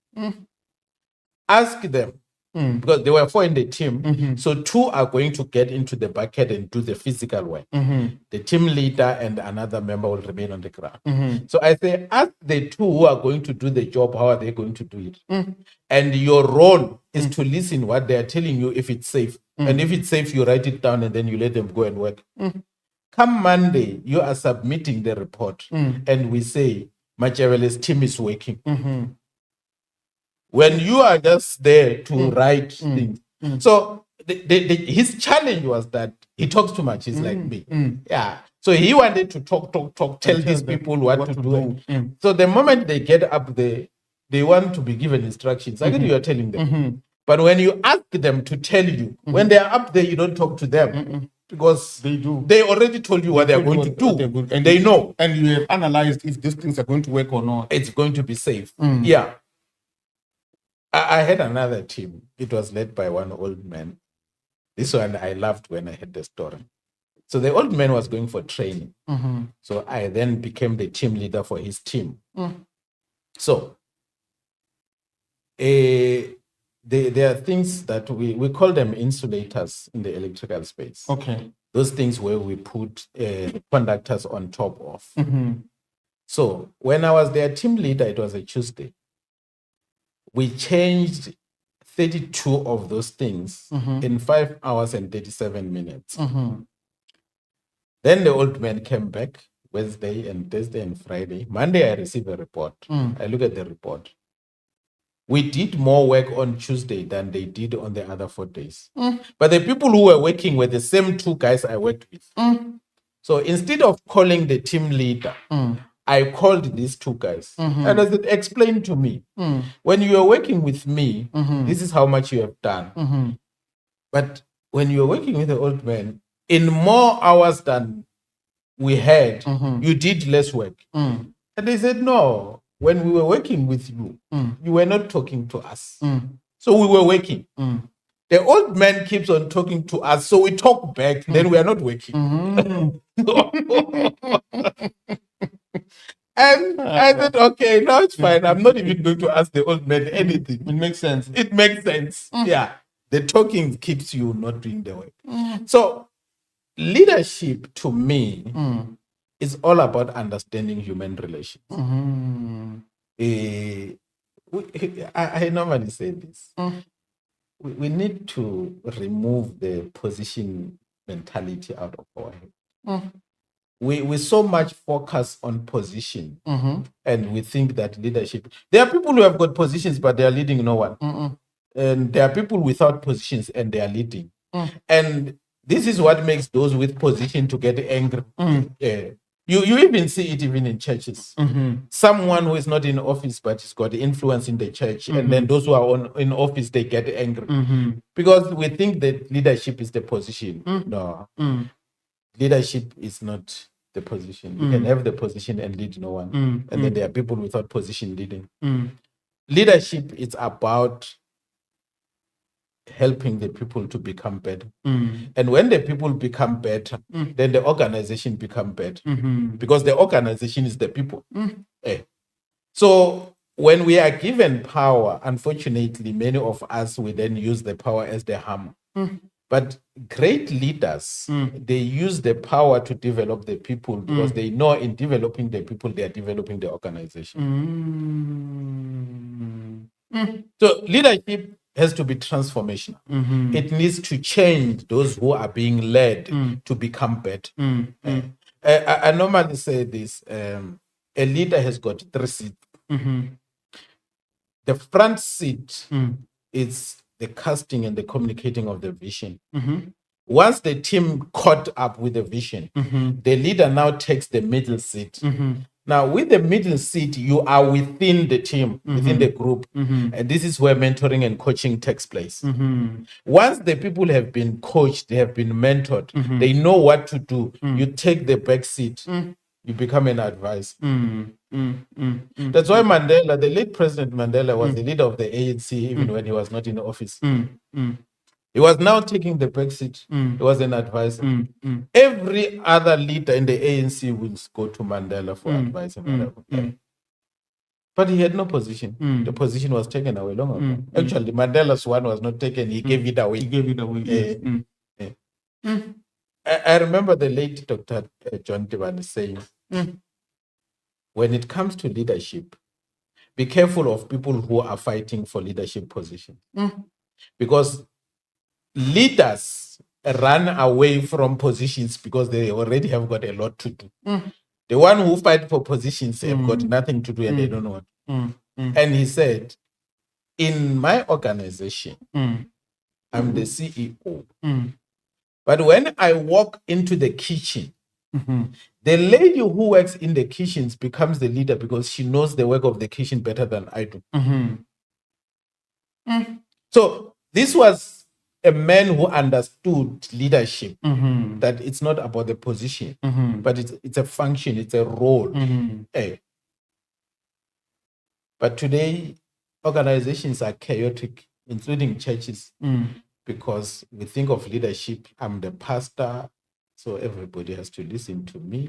Ask them, because there were 4 in the team. So 2 are going to get into the bucket and do the physical work. The team leader and another member will remain on the ground. So I say, ask the 2 who are going to do the job, how are they going to do it? And your role is to listen what they are telling you if it's safe. And if it's safe, you write it down and then you let them go and work. Come Monday, you are submitting the report. And we say, Machevele's team is working. When you are just there to write things. So his challenge was that he talks too much. He's like me. Yeah. So he wanted to talk, tell these people what to do. So the moment they get up there, they want to be given instructions. Like you are telling them. But when you ask them to tell you, when they are up there, you don't talk to them. Because they already told you what they are going to do. And they know. And you have analyzed if these things are going to work or not. It's going to be safe. Yeah. I had another team. It was led by one old man. This one I loved when I heard the story. So the old man was going for training. So I then became the team leader for his team. So there are things that we call them insulators in the electrical space. Okay. Those things where we put conductors on top of. So when I was their team leader, it was a Tuesday. We changed 32 of those things in 5 hours and 37 minutes. Then the old man came back Wednesday and Thursday and Friday. Monday, I received a report. I look at the report. We did more work on Tuesday than they did on the other 4 days. But the people who were working were the same 2 guys I worked with. So instead of calling the team leader, I called these 2 guys. And I said, explain to me. When you are working with me, this is how much you have done. But when you are working with the old man, in more hours than we had, you did less work. And they said, no, when we were working with you, you were not talking to us. So we were working. The old man keeps on talking to us, so we talk back, then we are not working. And I said, okay, no, it's fine. I'm not even going to ask the old man anything. It makes sense. It makes sense. Yeah. The talking keeps you not doing the work. So leadership to me is all about understanding human relations. I normally say this. We need to remove the position mentality out of our head. We so much focus on position and we think that leadership. There are people who have got positions, but they are leading no one. And there are people without positions and they are leading. And this is what makes those with position to get angry. You even see it even in churches. Someone who is not in office but has got influence in the church, and then those who are in office, they get angry. Because we think that leadership is the position. No. Leadership is not the position. You can have the position and lead no one. And then there are people without position leading. Leadership is about helping the people to become better. And when the people become better, then the organization become better. Because the organization is the people. So when we are given power, unfortunately, many of us will then use the power as the hammer. But great leaders, they use the power to develop the people because they know in developing the people, they are developing the organization. So leadership has to be transformational. It needs to change those who are being led to become better. I normally say this, a leader has got 3 seats. The front seat is the casting and the communicating of the vision. Once the team caught up with the vision, the leader now takes the middle seat. Now, with the middle seat, you are within the team, within the group. And this is where mentoring and coaching takes place. Once the people have been coached, they have been mentored, they know what to do, you take the back seat, you become an advisor. That's why Mandela, the late President Mandela, was the leader of the ANC even when he was not in office. He was now taking the back seat. He was an advisor. Every other leader in the ANC will go to Mandela for advice and whatever. But he had no position. The position was taken away long ago. Actually, Mandela's one was not taken. He gave it away. He gave it away. Yes. I remember the late Dr. John Tibani saying, when it comes to leadership, be careful of people who are fighting for leadership positions. Because leaders run away from positions because they already have got a lot to do. The one who fight for positions have got nothing to do and they don't know what. And he said, in my organization, I'm the CEO. But when I walk into the kitchen, the lady who works in the kitchens becomes the leader because she knows the work of the kitchen better than I do. So this was a man who understood leadership, that it's not about the position, but it's a function, it's a role. But today, organizations are chaotic, including churches, because we think of leadership, I'm the pastor, so everybody has to listen to me.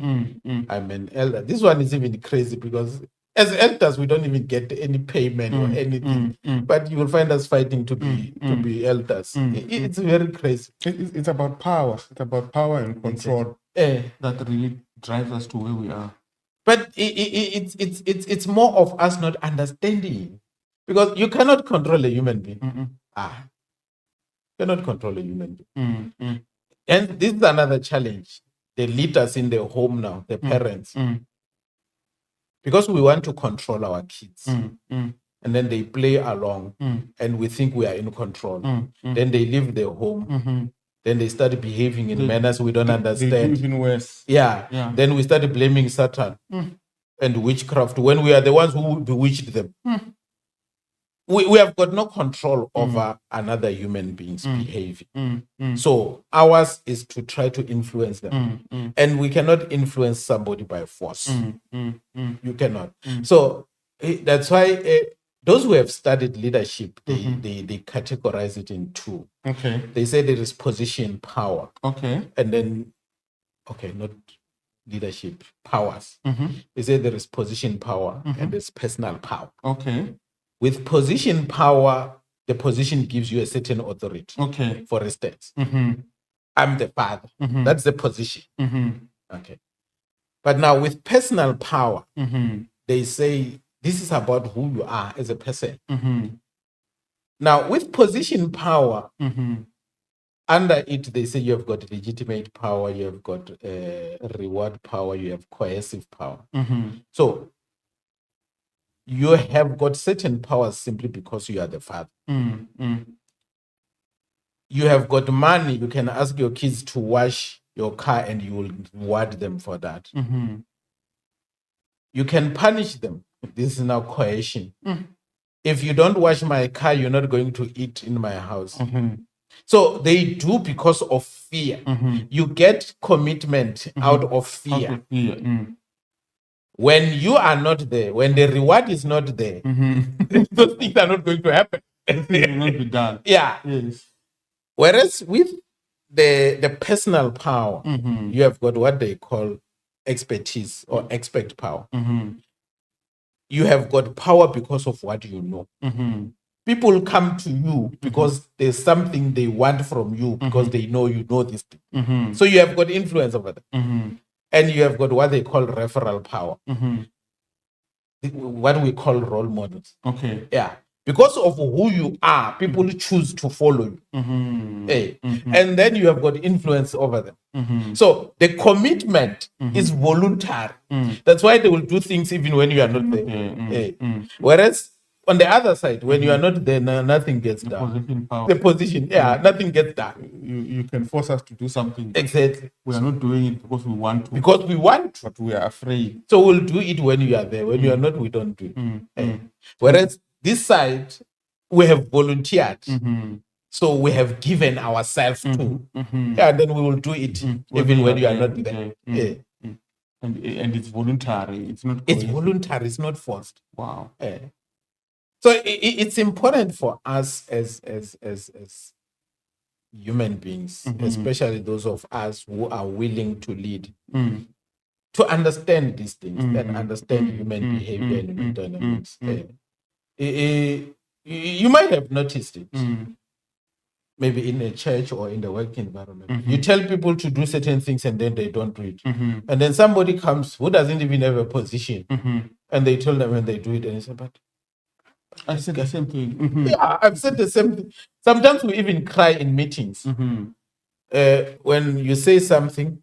I'm an elder. This one is even crazy because as elders, we don't even get any payment or anything. But you will find us fighting to be elders. It's very crazy. It's about power. It's about power and control that really drives us to where we are. But it's more of us not understanding, because you cannot control a human being. You cannot control a human being. And this is another challenge. The leaders in the home now, the parents, because we want to control our kids. And then they play along and we think we are in control. Then they leave the home. Then they start behaving in manners we don't understand. They do even worse. Yeah. Then we start blaming Satan and witchcraft when we are the ones who bewitched them. We have got no control over another human being's behavior. So ours is to try to influence them. And we cannot influence somebody by force. You cannot. So that's why those who have studied leadership, they categorize it in 2. Okay. They say there is position power. Okay. And then, not leadership, powers. They say there is position power and there's personal power. Okay. With position power, the position gives you a certain authority. Okay. For instance, I'm the father. That's the position. Okay. But now with personal power, they say this is about who you are as a person. Now with position power, under it, they say you have got legitimate power, you have got reward power, you have coercive power. So you have got certain powers simply because you are the father. You have got money, you can ask your kids to wash your car and you will reward them for that. You can punish them. This is now coercion. If you don't wash my car, you're not going to eat in my house. So they do because of fear. You get commitment out of fear. When you are not there, when the reward is not there, those things are not going to happen. It will not be done. Yeah. Yes. Whereas with the personal power, you have got what they call expertise or expert power. You have got power because of what you know. people come to you because there's something they want from you because they know you know this thing. So you have got influence over them. And you have got what they call referral power. What we call role models. Okay. Yeah. Because of who you are, people choose to follow you. Hey. And then you have got influence over them. So the commitment is voluntary. That's why they will do things even when you are not there. Hey. Whereas on the other side, when you are not there, nothing gets done. Position power. The position, nothing gets done. You can force us to do something. Exactly. We are not doing it because we want to. Because we want to. But we are afraid. So we'll do it when you are there. When you are not, we don't do it. Whereas this side, we have volunteered. So we have given ourselves to. Yeah, and then we will do it even when you are not there. Yeah. And it's voluntary. It's not. It's voluntary. It's not forced. Wow. Yeah. So it's important for us as human beings, especially those of us who are willing to lead, to understand these things and understand human behavior and human dynamics. You might have noticed it, maybe in a church or in the work environment. You tell people to do certain things and then they don't do it. And then somebody comes who doesn't even have a position and they tell them and they do it and they say, but I said the same thing. Yeah, I've said the same thing. Sometimes we even cry in meetings. When you say something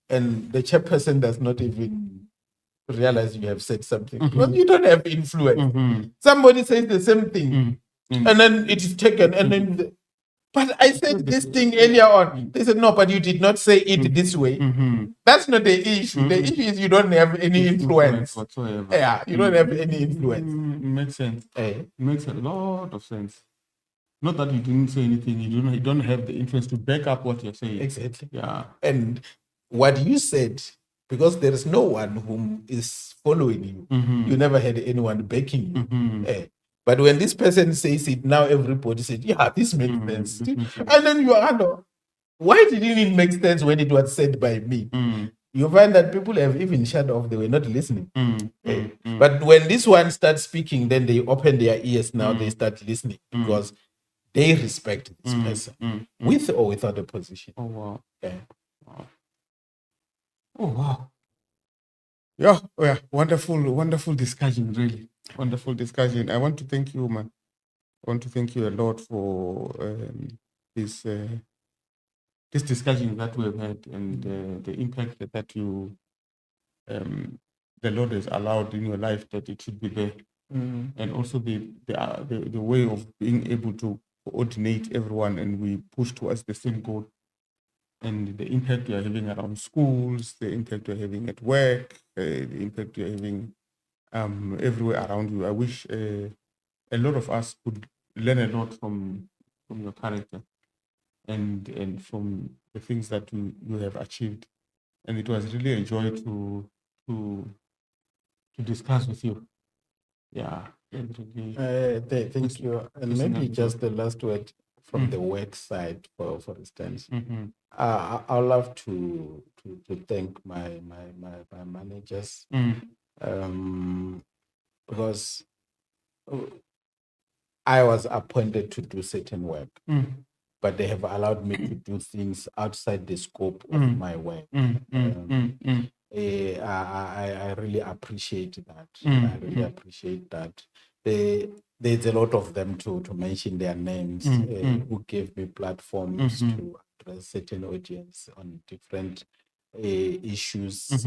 and the chairperson does not even realize you have said something. Because you don't have influence. Somebody says the same thing and then it is taken and then but I said this thing earlier on. They said, no, but you did not say it this way. That's not the issue. The issue is you don't have any influence whatsoever. Yeah, you don't have any influence. Makes sense. It makes a lot of sense. Not that you didn't say anything, you don't have the influence to back up what you're saying. Exactly. Yeah. And what you said, because there is no one who is following you, you never had anyone backing you. But when this person says it, now everybody said, yeah, this makes sense. And then you are, why did it even make sense when it was said by me? You find that people have even shut off, they were not listening. But when this one starts speaking, then they open their ears, now they start listening because they respect this person with or without a position. Oh, wow. Yeah. Wow. Oh, wow. Yeah, wonderful discussion, really. Wonderful discussion. I want to thank you, man. I want to thank you a lot for this discussion that we have had and the impact that you, the Lord has allowed in your life, that it should be there. And also the way of being able to coordinate everyone and we push towards the same goal. And the impact you're having around schools, the impact you're having at work, the impact you're having everywhere around you. I wish a lot of us could learn a lot from your character and from the things that you have achieved. And it was really a joy to discuss with you. Yeah. Thank you. And maybe just the last word from the work side, for instance. I love to thank my managers because I was appointed to do certain work, but they have allowed me to do things outside the scope of my work. I really appreciate that. I really appreciate that. There's a lot of them to mention their names who gave me platforms to address certain audience on different issues.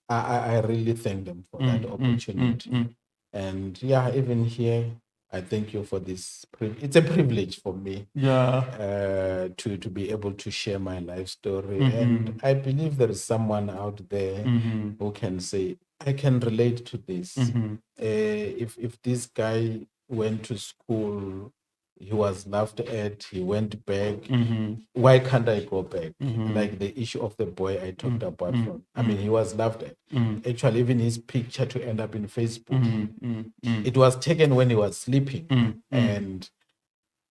I really thank them for that opportunity. And yeah, even here, I thank you for this. It's a privilege for me to be able to share my life story. And I believe there is someone out there who can say, I can relate to this. If this guy went to school, he was laughed at, he went back, why can't I go back? Like the issue of the boy I talked about from. I mean, he was laughed at. Actually, even his picture to end up in Facebook, it was taken when he was sleeping. And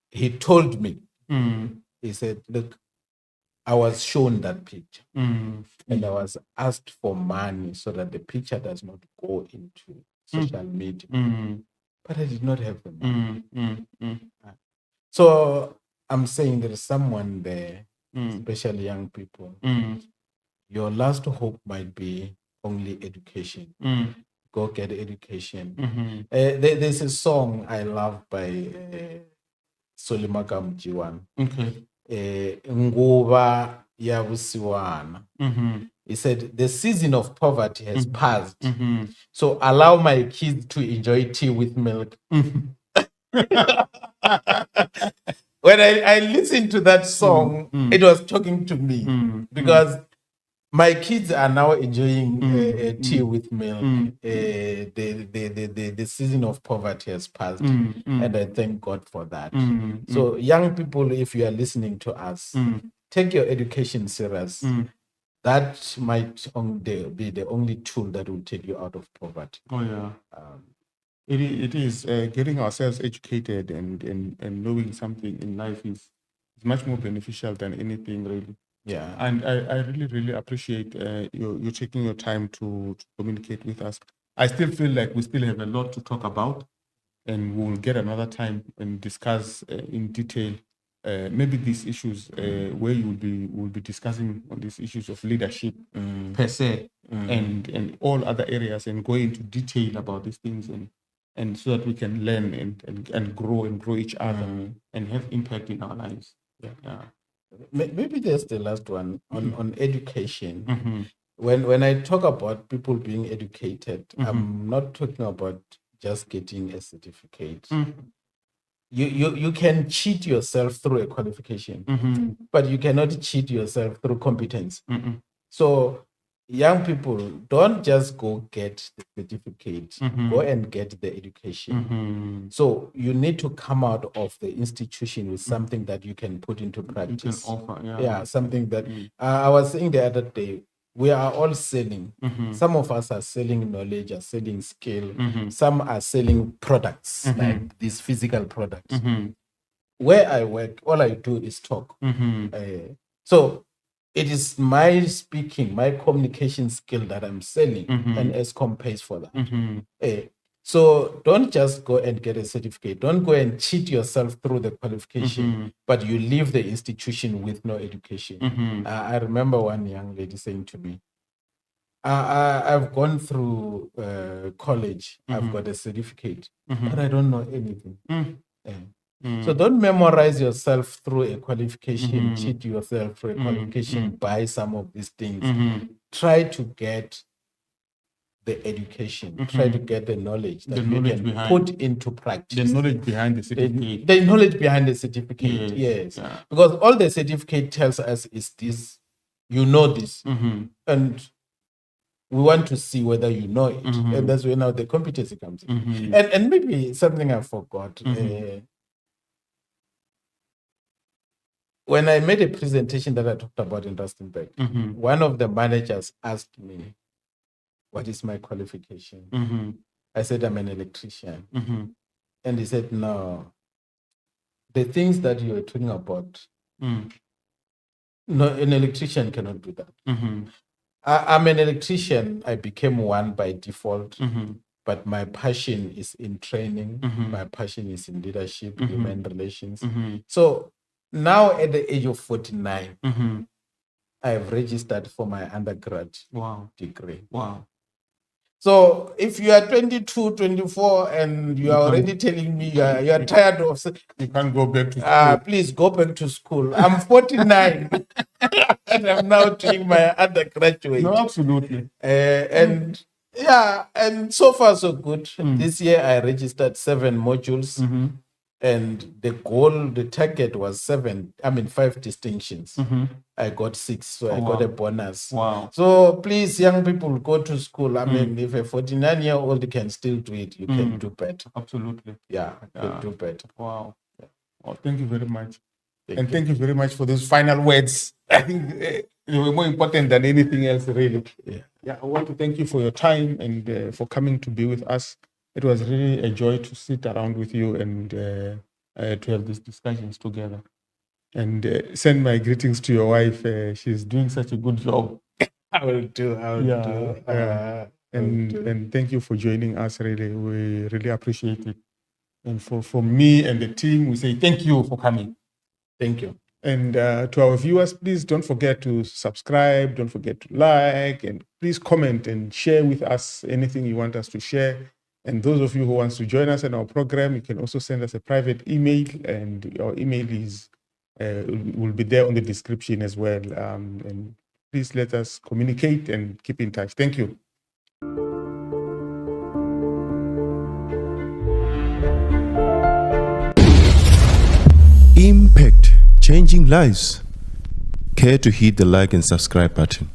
he told me, he said, look, I was shown that picture and I was asked for money so that the picture does not go into social media. but I did not have the money. So I'm saying there is someone there, especially young people. Your last hope might be only education. Go get education. There's a song I love by Solimaka Mjiwan. Nguva ya vusiwana. He said, the season of poverty has passed. So allow my kids to enjoy tea with milk. When I listened to that song, it was talking to me because my kids are now enjoying tea with milk. The season of poverty has passed, and I thank God for that. So, young people, if you are listening to us, take your education serious. That might be the only tool that will take you out of poverty. Oh yeah. It is getting ourselves educated and knowing something in life is much more beneficial than anything, really. Yeah. And I really appreciate you taking your time to communicate with us. I still feel like we still have a lot to talk about, and we'll get another time and discuss in detail maybe these issues where we'll be discussing on these issues of leadership per se and all other areas, and go into detail about these things, and so that we can learn and grow each other and have impact in our lives. Yeah. Maybe that's the last one on education. When I talk about people being educated, I'm not talking about just getting a certificate. You can cheat yourself through a qualification, but you cannot cheat yourself through competence. So young people, don't just go get the certificate, go and get the education. So you need to come out of the institution with something that you can put into practice. You can offer, Yeah, something that I was saying the other day, we are all selling. Some of us are selling knowledge, are selling skill. Some are selling products, like these physical products. Where I work, all I do is talk. So it is my speaking, my communication skill that I'm selling, and ESCOM pays for that. So don't just go and get a certificate. Don't go and cheat yourself through the qualification, but you leave the institution with no education. I remember one young lady saying to me, I've gone through college, I've got a certificate, but I don't know anything. So don't memorize yourself through a qualification, cheat yourself through a qualification, buy some of these things. Try to get the education, try to get the knowledge that you can put into practice. The knowledge behind the certificate. The knowledge behind the certificate, yes. Yeah. Because all the certificate tells us is this, you know this. And we want to see whether you know it. And that's where now the competency comes in. And maybe something I forgot. When I made a presentation that I talked about in Rustenburg, one of the managers asked me, what is my qualification? I said, I'm an electrician. And he said, no, the things that you are talking about, no, an electrician cannot do that. I'm an electrician. I became one by default, but my passion is in training. My passion is in leadership, human relations. So now at the age of 49, I have registered for my undergrad degree. Wow. So if you are 22, 24, and you are already telling me you are tired of... You can't go back to school. Please go back to school. I'm 49 and I'm now doing my undergraduate. No, absolutely. And so far so good. This year I registered 7 modules. And the target was 5 distinctions. I got 6, so I got a bonus. Wow. So please, young people, go to school. If a 49-year-old can still do it, you can do better. Absolutely. Yeah, you can do better. Wow. Well, thank you very much. Thank you very much for those final words. I think they were more important than anything else, really. Yeah. I want to thank you for your time and for coming to be with us. It was really a joy to sit around with you and to have these discussions together. And send my greetings to your wife. She's doing such a good job. I will do. And thank you for joining us, really. We really appreciate it. And for me and the team, we say thank you for coming. Thank you. And to our viewers, please don't forget to subscribe, don't forget to like, and please comment and share with us anything you want us to share. And those of you who want to join us in our program, you can also send us a private email, and our email is will be there on the description as well. And please let us communicate and keep in touch. Thank you. Impact, changing lives. Care to hit the like and subscribe button.